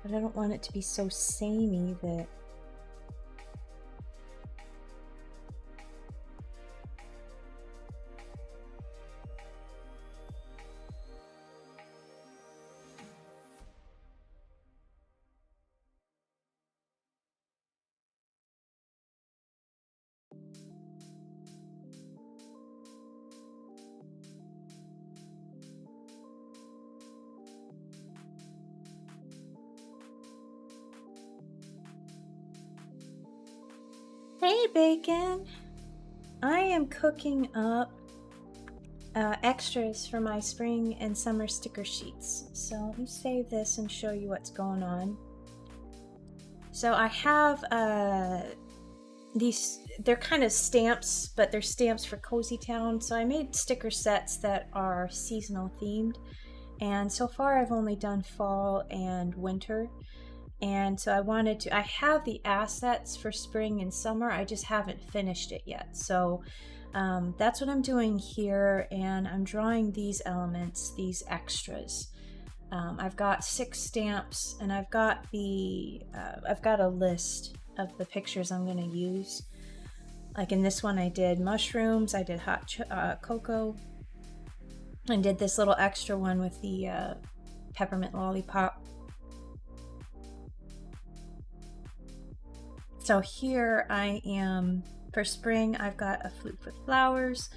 but I don't want it to be so samey that Hey Bacon! I am cooking up extras for my spring and summer sticker sheets. So let me save this and show you what's going on. So I have these, they're kind of stamps, but they're stamps for Cozy Town. So I made sticker sets that are seasonal themed. And so far I've only done fall and winter. And so I have the assets for spring and summer, I just haven't finished it yet. So that's what I'm doing here, and I'm drawing these elements, these extras. I've got 6 stamps, and I've got a list of the pictures I'm going to use. Like in this one I did mushrooms, I did hot cocoa, and did this little extra one with the peppermint lollipop. So here I am, for spring, I've got a floof with flowers,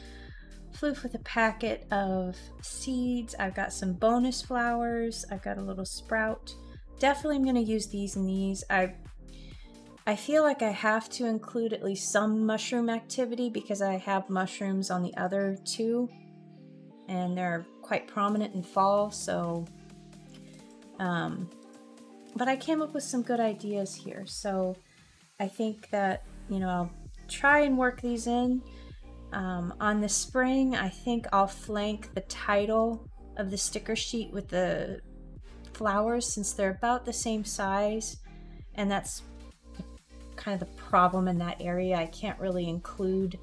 floof with a packet of seeds, I've got some bonus flowers, I've got a little sprout. Definitely I'm going to use these and these. I feel like I have to include at least some mushroom activity because I have mushrooms on the other 2, and they're quite prominent in fall, so... but I came up with some good ideas here, so... I think that, you know, I'll try and work these in. On the spring, I think I'll flank the title of the sticker sheet with the flowers since they're about the same size, and that's kind of the problem in that area. I can't really include...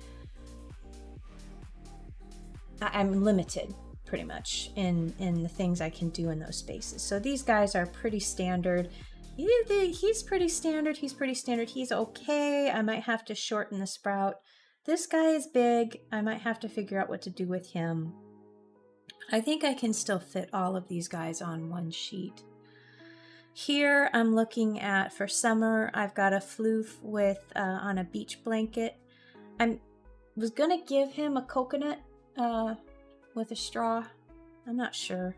I'm limited pretty much in the things I can do in those spaces. So these guys are pretty standard. He's pretty standard, he's okay. I might have to shorten the sprout. This guy is big, I might have to figure out what to do with him. I think I can still fit all of these guys on one sheet. Here I'm looking at, for summer, I've got a floof with on a beach blanket. I was gonna give him a coconut with a straw, I'm not sure.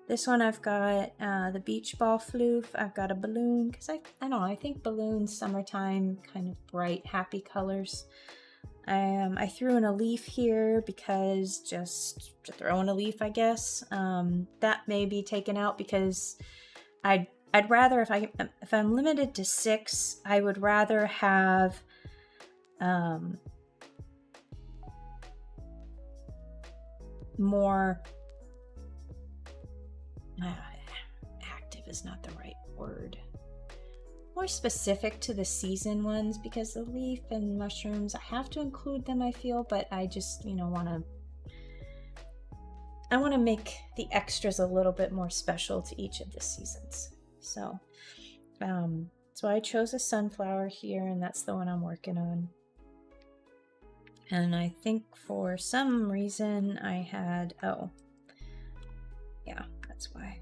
This one I've got the beach ball floof. I've got a balloon, because I don't know, I think balloons, summertime, kind of bright, happy colors. I threw in a leaf here because just to throw in a leaf, I guess. That may be taken out because I'd rather, if I'm limited to 6, I would rather have more... active is not the right word. More specific to the season ones, because the leaf and mushrooms, I have to include them, I feel, but I just, you know, want to make the extras a little bit more special to each of the seasons. So, so I chose a sunflower here, and that's the one I'm working on. And I think for some reason I had, oh, yeah, that's why.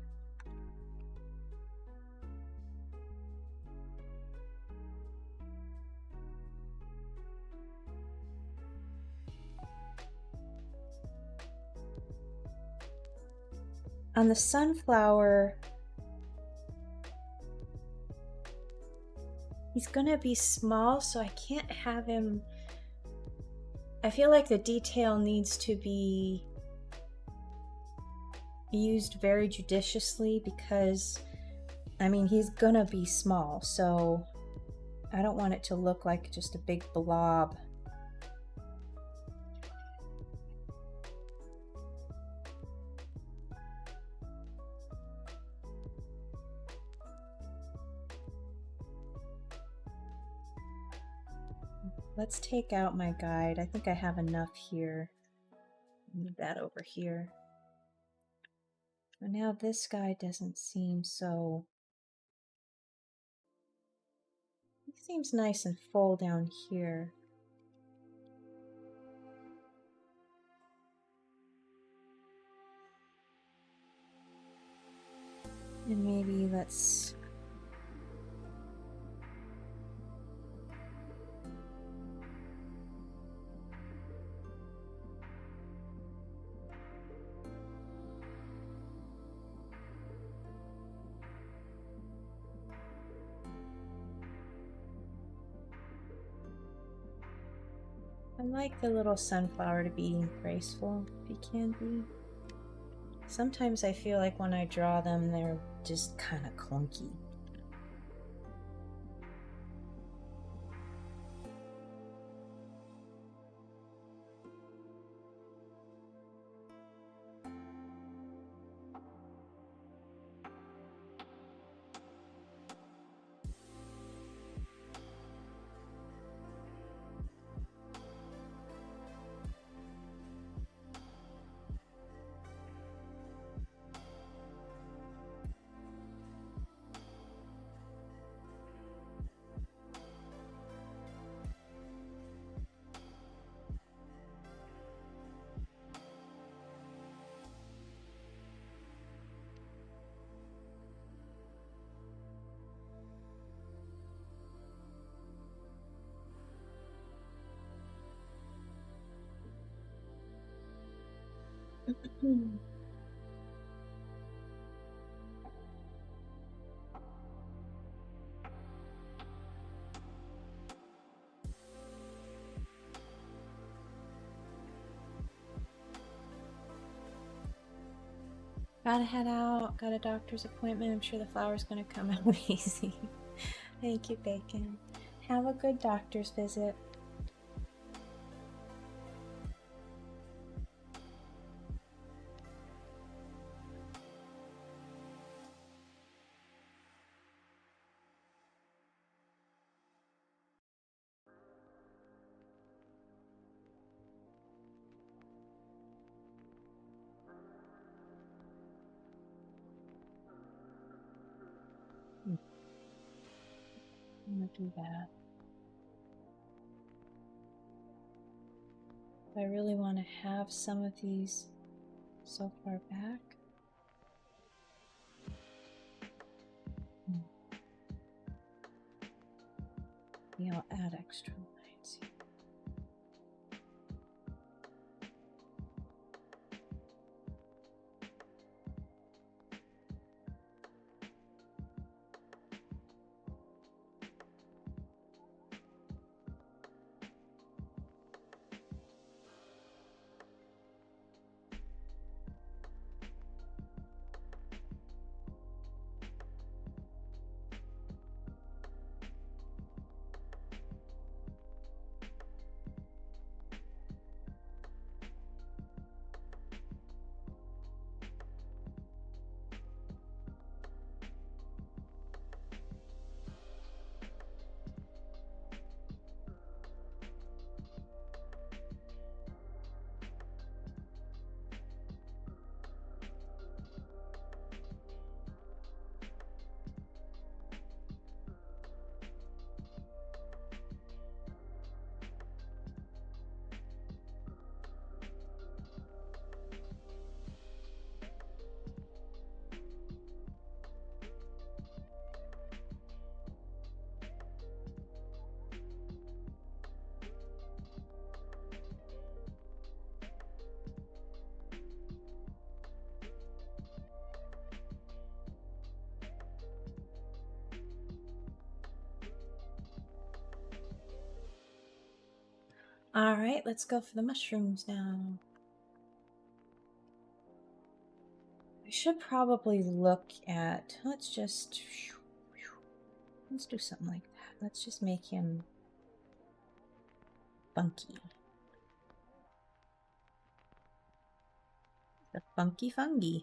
On the sunflower, he's gonna be small, so I can't have him... I feel like the detail needs to be used very judiciously because, I mean, he's gonna be small, so I don't want it to look like just a big blob. Let's take out my guide. I think I have enough here. Move that over here. And now this guy doesn't seem so... He seems nice and full down here. And maybe let's... I like the little sunflower to be graceful, if he can be. Sometimes I feel like when I draw them, they're just kind of clunky. Gotta head out, got a doctor's appointment. I'm sure the flower's gonna come out easy. Thank you, Bacon. Have a good doctor's visit. I'm gonna do that. I really want to have some of these so far back. Yeah, I'll add extra lines here. All right, let's go for the mushrooms now. I should probably look at, let's do something like that. Let's just make him funky. The funky fungi.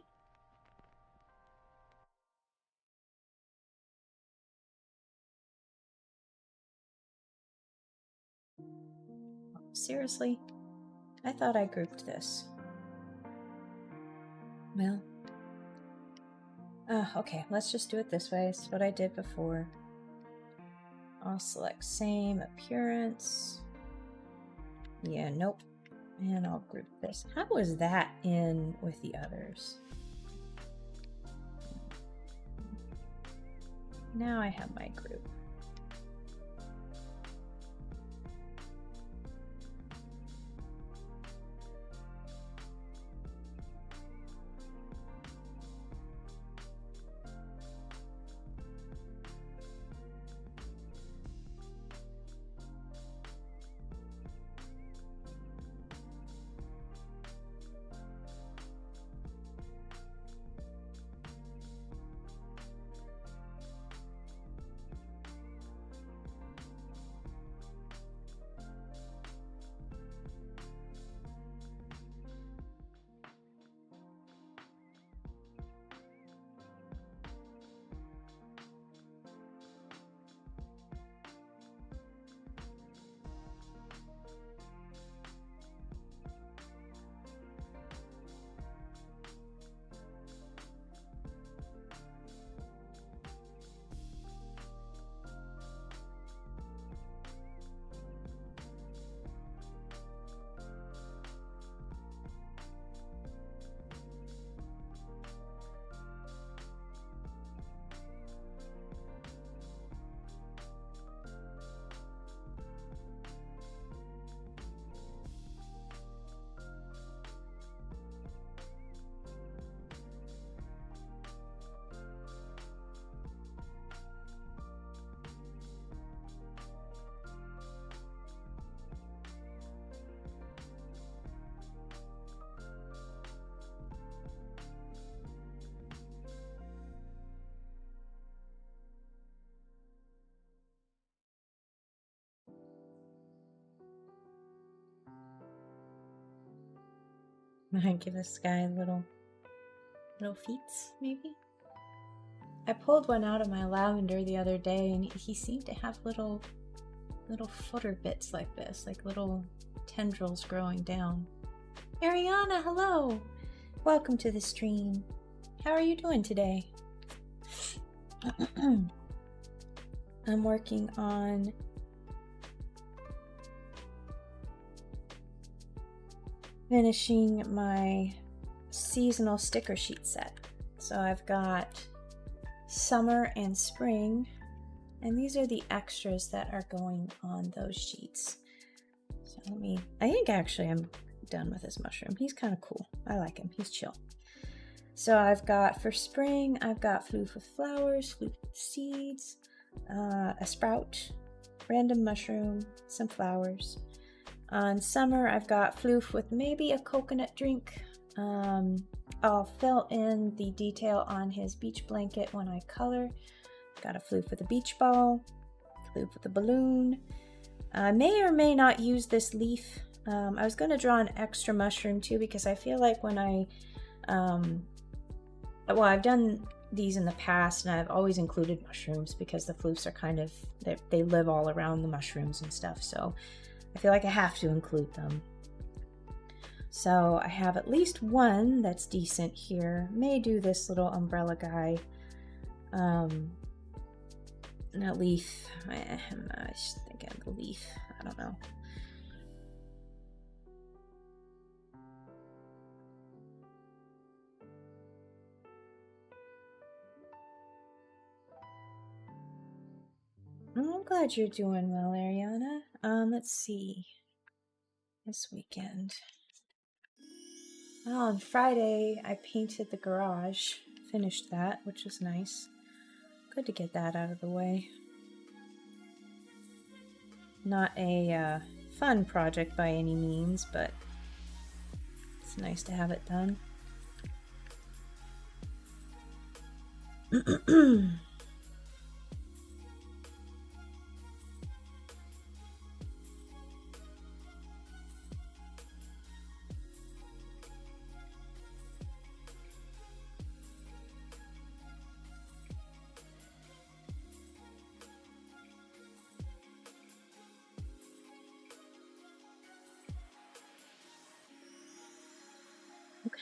Seriously? I thought I grouped this. Well, okay, let's just do it this way. It's what I did before. I'll select same appearance. Yeah, nope. And I'll group this. How was that in with the others? Now I have my group. Might give this guy little feet, maybe. I pulled one out of my lavender the other day, and he seemed to have little footer bits like this, like little tendrils growing down. Ariana, hello! Welcome to the stream. How are you doing today? I'm working on finishing my seasonal sticker sheet set. So I've got summer and spring, and these are the extras that are going on those sheets. So I think actually I'm done with this mushroom. He's kind of cool. I like him. He's chill. So I've got, for spring, I've got floof with flowers, floof with seeds, a sprout, random mushroom, some flowers. On summer, I've got floof with maybe a coconut drink. I'll fill in the detail on his beach blanket when I color. Got a floof with a beach ball, floof with a balloon. I may or may not use this leaf. I was going to draw an extra mushroom too, because I feel like when well, I've done these in the past and I've always included mushrooms because the floofs are kind of, they live all around the mushrooms and stuff. So I feel like I have to include them. So I have at least one that's decent here. May do this little umbrella guy. And a leaf. I'm just thinking of the leaf. I don't know. I'm glad you're doing well, Ariana. Let's see. This weekend. Well, on Friday, I painted the garage. Finished that, which was nice. Good to get that out of the way. Not a fun project by any means, but it's nice to have it done.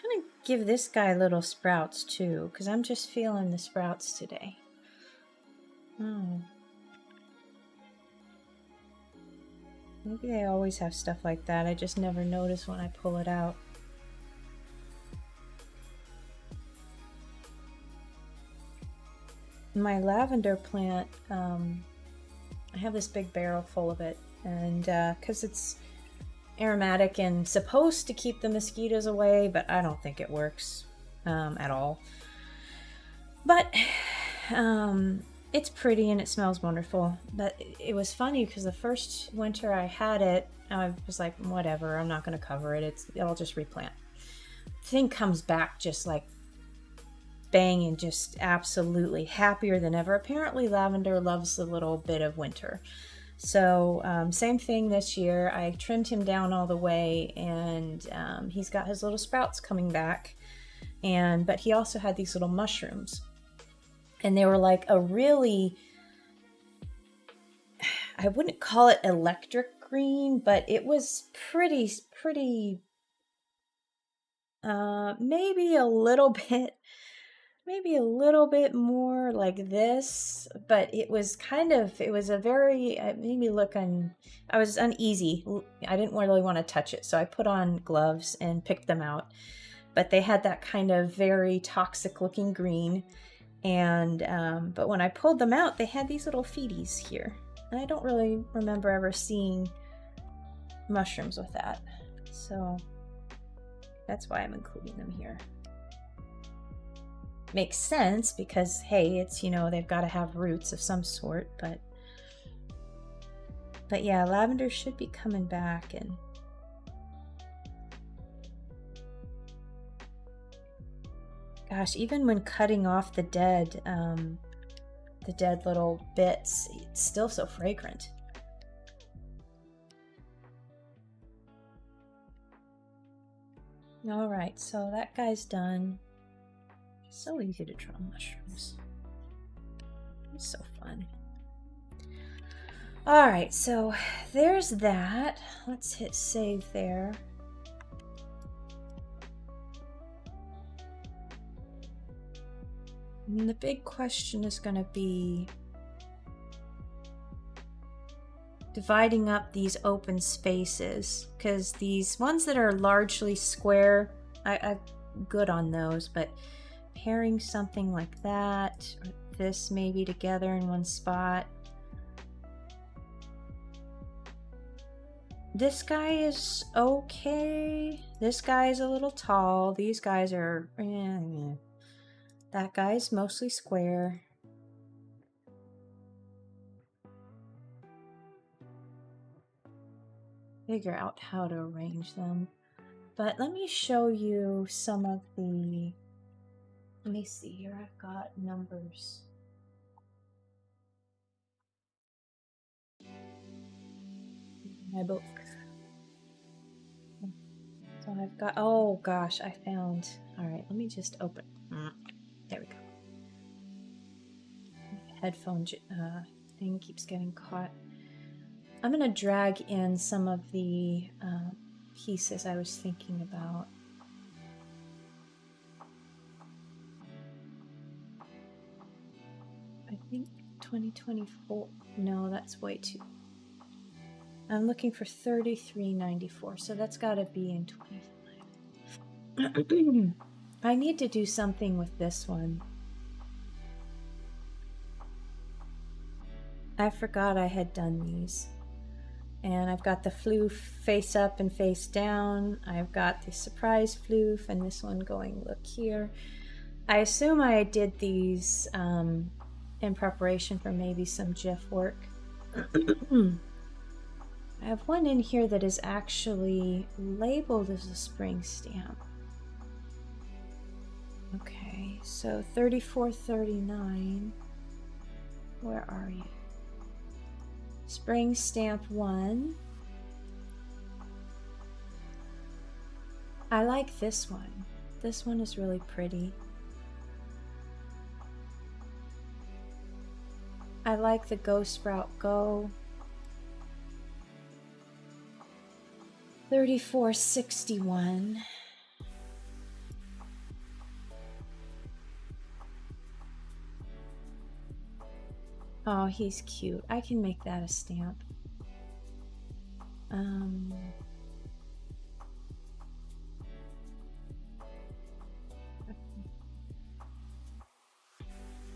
kind of give this guy little sprouts too, because I'm just feeling the sprouts today. Oh. Maybe they always have stuff like that. I just never notice when I pull it out. My lavender plant, I have this big barrel full of it, and because it's aromatic and supposed to keep the mosquitoes away, but I don't think it works at all. But it's pretty and it smells wonderful. But it was funny because the first winter I had it, I was like, whatever, I'm not going to cover it. I'll just replant. Thing comes back just like bang and just absolutely happier than ever. Apparently lavender loves a little bit of winter. So same thing this year. I trimmed him down all the way, and he's got his little sprouts coming back. But he also had these little mushrooms, and they were like a really, I wouldn't call it electric green, but it was pretty maybe a little bit more like this, but it was a very, it made me look I was uneasy. I didn't really want to touch it, so I put on gloves and picked them out. But they had that kind of very toxic looking green, and but when I pulled them out, they had these little feeties here. And I don't really remember ever seeing mushrooms with that, so that's why I'm including them here. Makes sense because, hey, it's, they've got to have roots of some sort, but yeah, lavender should be coming back. And gosh, even when cutting off the dead little bits, it's still so fragrant. All right, so that guy's done. So easy to draw mushrooms. It's so fun. All right, so there's that. Let's hit save there. And the big question is going to be dividing up these open spaces, because these ones that are largely square, I'm good on those, but pairing something like that, or this maybe together in one spot. This guy is okay. This guy is a little tall. These guys are, that guy's mostly square. Figure out how to arrange them. But let me show you some of the, let me see here, I've got numbers. My book. So I've got, oh gosh, I found, all right, let me just open, there we go. Headphone thing keeps getting caught. I'm gonna drag in some of the pieces I was thinking about. I think 2024, no, that's way too, I'm looking for 33.94, so that's got to be in 25. I need to do something with this one. I forgot I had done these. And I've got the floof face up and face down. I've got the surprise floof, and this one going, look here. I assume I did these in preparation for maybe some GIF work. I have one in here that is actually labeled as a spring stamp. Okay, so 34.39. Where are you? Spring stamp 1. I like this one. This one is really pretty. I like the Go Sprout Go. 34.61. Oh, he's cute. I can make that a stamp.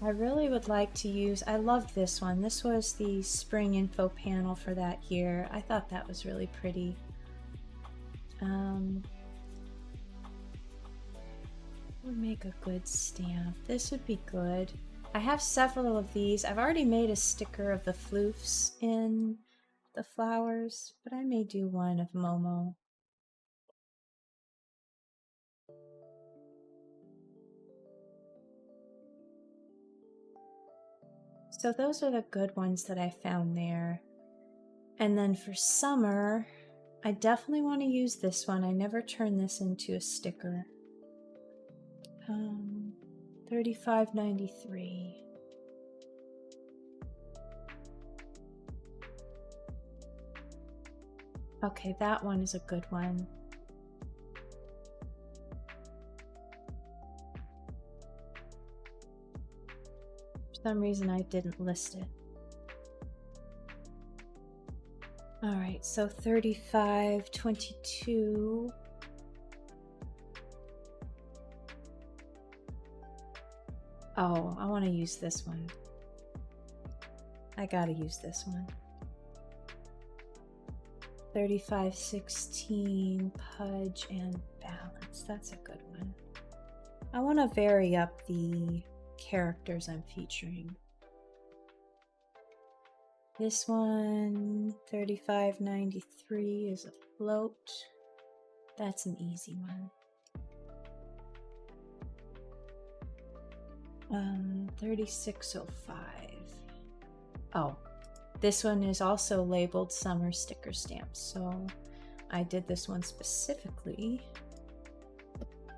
I really would like to use, I love this one. This was the spring info panel for that year. I thought that was really pretty. Would make a good stamp. This would be good. I have several of these. I've already made a sticker of the floofs in the flowers, but I may do one of Momo. So those are the good ones that I found there. And then for summer, I definitely want to use this one. I never turned this into a sticker. $35.93. Okay, that one is a good one. For some reason I didn't list it. All right, so $35.22. Oh, I want to use this one. I gotta use this one. $35.16 Pudge and Balance. That's a good one. I want to vary up the characters I'm featuring. This one, $35.93 is a float. That's an easy one. $36.05. Oh, this one is also labeled summer sticker stamps, so I did this one specifically.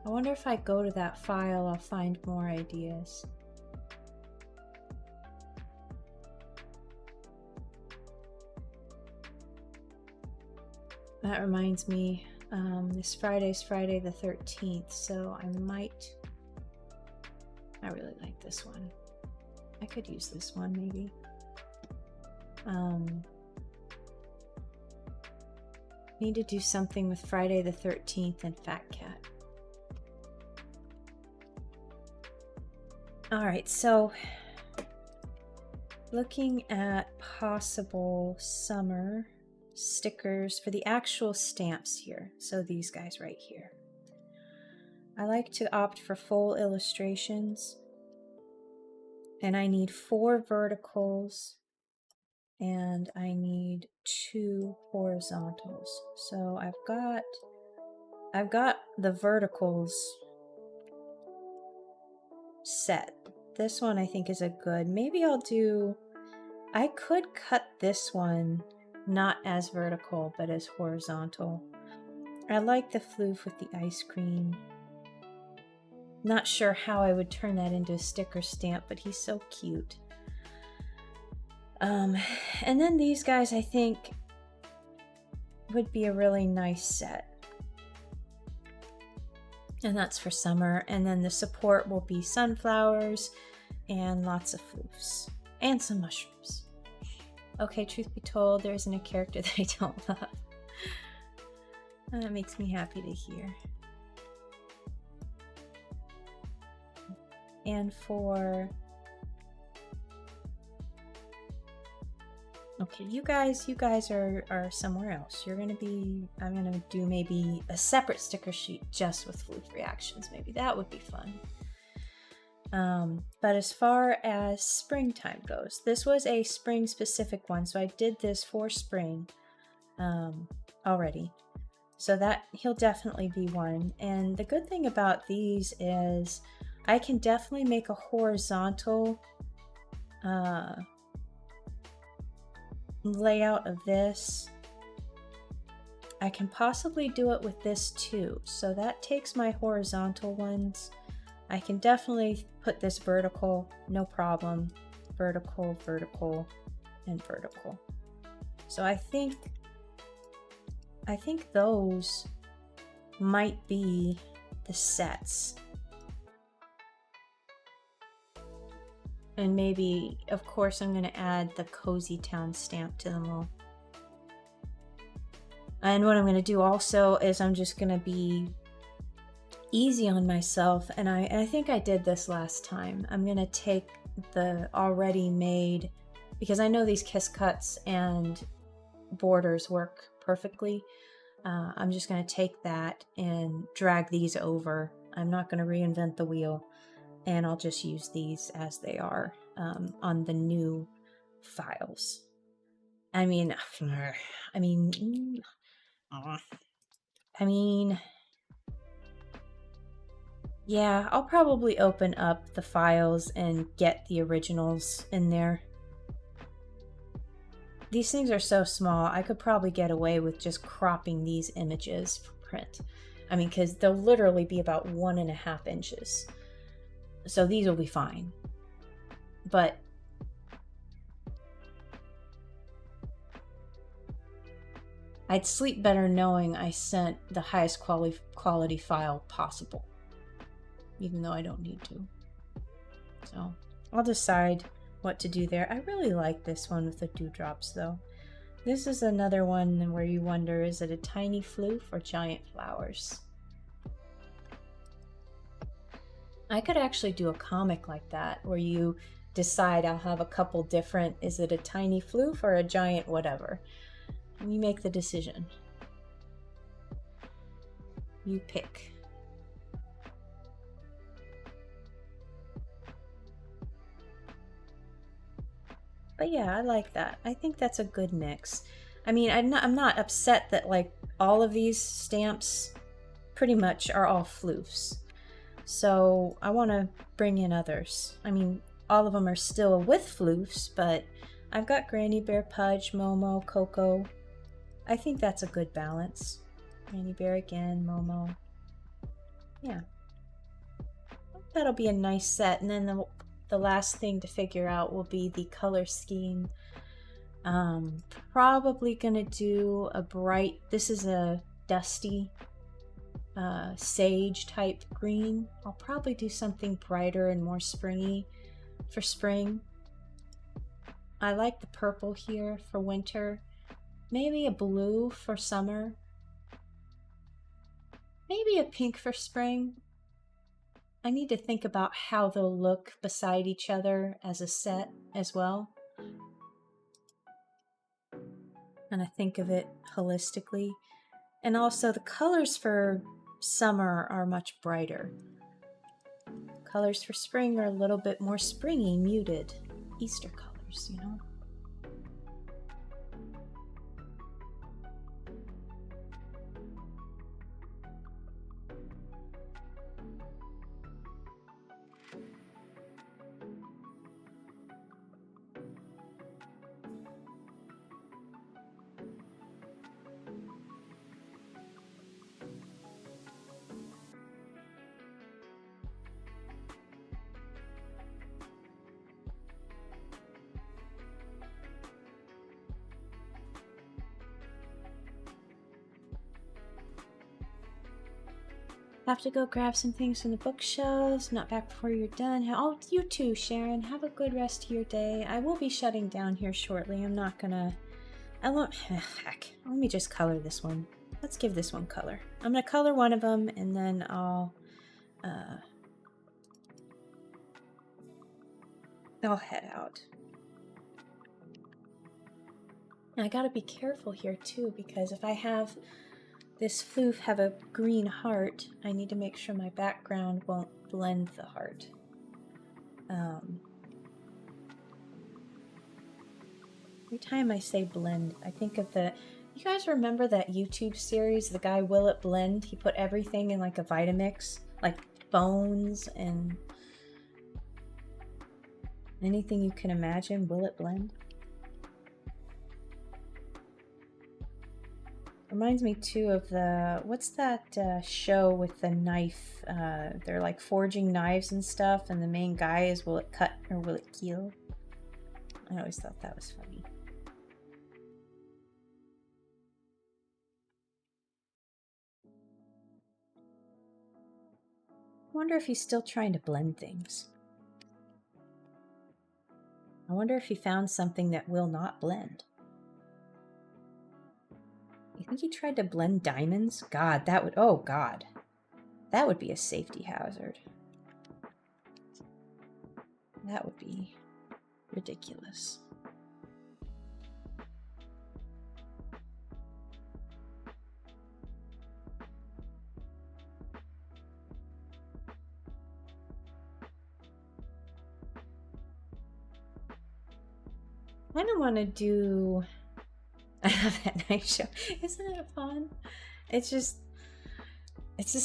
I wonder if I go to that file, I'll find more ideas. That reminds me, this Friday's Friday the 13th, so I really like this one. I could use this one maybe. Need to do something with Friday the 13th and Fat Cat. All right, so looking at possible summer stickers for the actual stamps here. So these guys right here. I like to opt for full illustrations, and I need 4 verticals and I need 2 horizontals. So I've got the verticals set. This one I think is a good. Maybe I could cut this one not as vertical but as horizontal. I like the floof with the ice cream. Not sure how I would turn that into a sticker stamp, but he's so cute. And then these guys I think would be a really nice set. And that's for summer. And then the support will be sunflowers and lots of floofs and some mushrooms. Okay, truth be told, there isn't a character that I don't love. That makes me happy to hear. And for... Okay, you guys are somewhere else. I'm gonna do maybe a separate sticker sheet just with floof reactions. Maybe that would be fun. But as far as springtime goes, this was a spring specific one, so I did this for spring already. So that he'll definitely be one. And the good thing about these is I can definitely make a horizontal layout of this. I can possibly do it with this too. So that takes my horizontal ones. I can definitely put this vertical, no problem. Vertical, vertical, and vertical. So I think those might be the sets. And maybe, of course, I'm going to add the Cozy Town stamp to them all. And what I'm going to do also is I'm just going to be easy on myself, and I think I did this last time. I'm going to take the already made, because I know these kiss cuts and borders work perfectly. I'm just going to take that and drag these over. I'm not going to reinvent the wheel, and I'll just use these as they are on the new files. I mean, yeah, I'll probably open up the files and get the originals in there. These things are so small, I could probably get away with just cropping these images for print. I mean, because they'll literally be about 1.5 inches. So these will be fine. But I'd sleep better knowing I sent the highest quality file possible, even though I don't need to. So I'll decide what to do there. I really like this one with the dewdrops though. This is another one where you wonder, is it a tiny floof or giant flowers? I could actually do a comic like that where you decide, I'll have a couple different, is it a tiny floof or a giant whatever? You make the decision. You pick. But yeah, I like that. I think that's a good mix. I mean, I'm not upset that like all of these stamps pretty much are all floofs. So I want to bring in others. I mean, all of them are still with floofs, but I've got Granny Bear, Pudge, Momo, Coco. I think that's a good balance. Granny Bear again, Momo. Yeah. That'll be a nice set. And then the last thing to figure out will be the color scheme. Probably gonna do a bright, this is a dusty sage type green. I'll probably do something brighter and more springy for spring. I like the purple here for winter. Maybe a blue for summer. Maybe a pink for spring. I need to think about how they'll look beside each other as a set as well. And I think of it holistically. And also the colors for summer are much brighter. Colors for spring are a little bit more springy, muted. Easter colors, you know? Have to go grab some things from the bookshelves. Not back before you're done. Oh, you too, Sharon. Have a good rest of your day. I will be shutting down here shortly. I'm not gonna... I won't... Heck. Let me just color this one. Let's give this one color. I'm gonna color one of them, and then I'll head out. Now, I gotta be careful here, too, because if I have... this floof have a green heart, I need to make sure my background won't blend the heart. Every time I say blend, I think of the... You guys remember that YouTube series, the guy Will It Blend? He put everything in like a Vitamix, like bones and anything you can imagine. Will It Blend? Reminds me too of the, what's that show with the knife? They're like forging knives and stuff, and the main guy is, will it cut or will it kill? I always thought that was funny. I wonder if he's still trying to blend things. I wonder if he found something that will not blend. You think he tried to blend diamonds? God, that would, oh God. That would be a safety hazard. That would be ridiculous. I don't want to do that nice show. Isn't it fun? It's just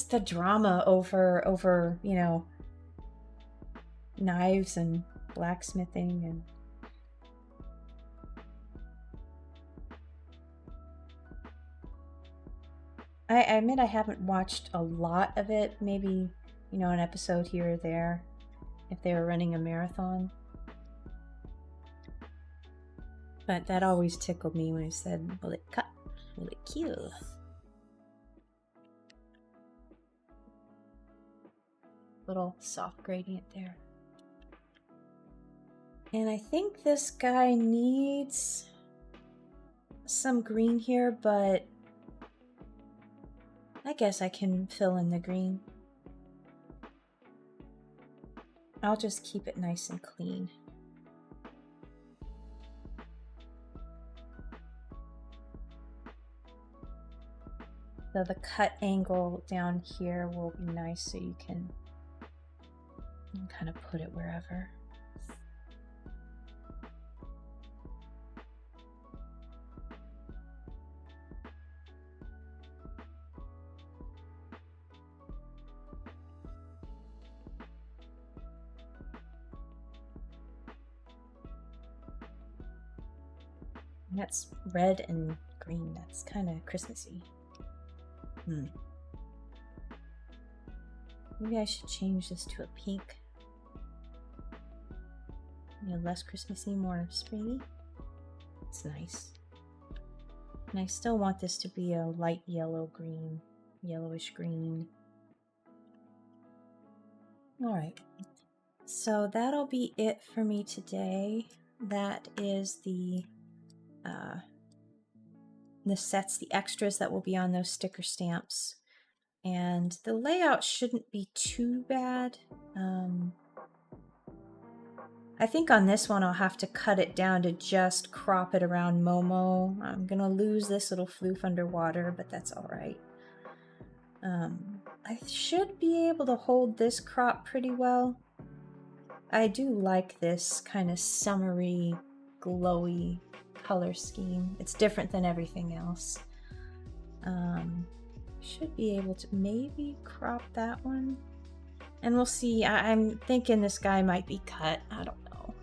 the drama over, you know, knives and blacksmithing and I admit I haven't watched a lot of it, maybe, you know, an episode here or there if they were running a marathon. But that always tickled me when I said, will it cut? Will it kill? Little soft gradient there. And I think this guy needs some green here, but I guess I can fill in the green. I'll just keep it nice and clean. So the cut angle down here will be nice so you can kind of put it wherever. That's red and green. That's kind of Christmassy. Maybe I should change this to a pink. You know, less Christmassy, more springy. It's nice. And I still want this to be a light yellow green, yellowish green. Alright, so that'll be it for me today. That is the sets, the extras that will be on those sticker stamps. And the layout shouldn't be too bad. I think on this one I'll have to cut it down to just crop it around Momo. I'm gonna lose this little floof underwater, but that's alright. I should be able to hold this crop pretty well. I do like this kind of summery, glowy color scheme. It's different than everything else. Should be able to maybe crop that one. And we'll see. I'm thinking this guy might be cut. I don't know.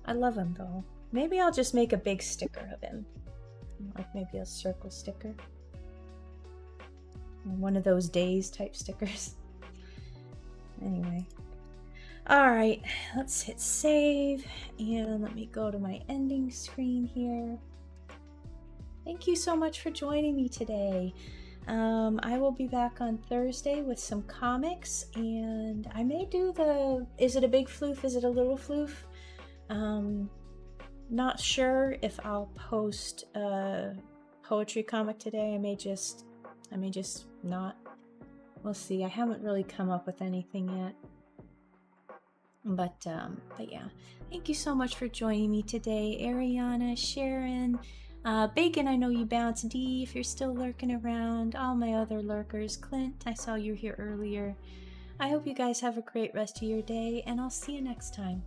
I love him though. Maybe I'll just make a big sticker of him. Like maybe a circle sticker. One of those days type stickers. Anyway. Alright, let's hit save. And let me go to my ending screen here. Thank you so much for joining me today. I will be back on Thursday with some comics, and I may do the, is it a big floof, is it a little floof? Not sure if I'll post a poetry comic today. I may just not. We'll see. I haven't really come up with anything yet. But yeah, thank you so much for joining me today, Ariana, Sharon, Bacon, I know you bounced, D, if you're still lurking around, all my other lurkers, Clint, I saw you here earlier. I hope you guys have a great rest of your day, and I'll see you next time.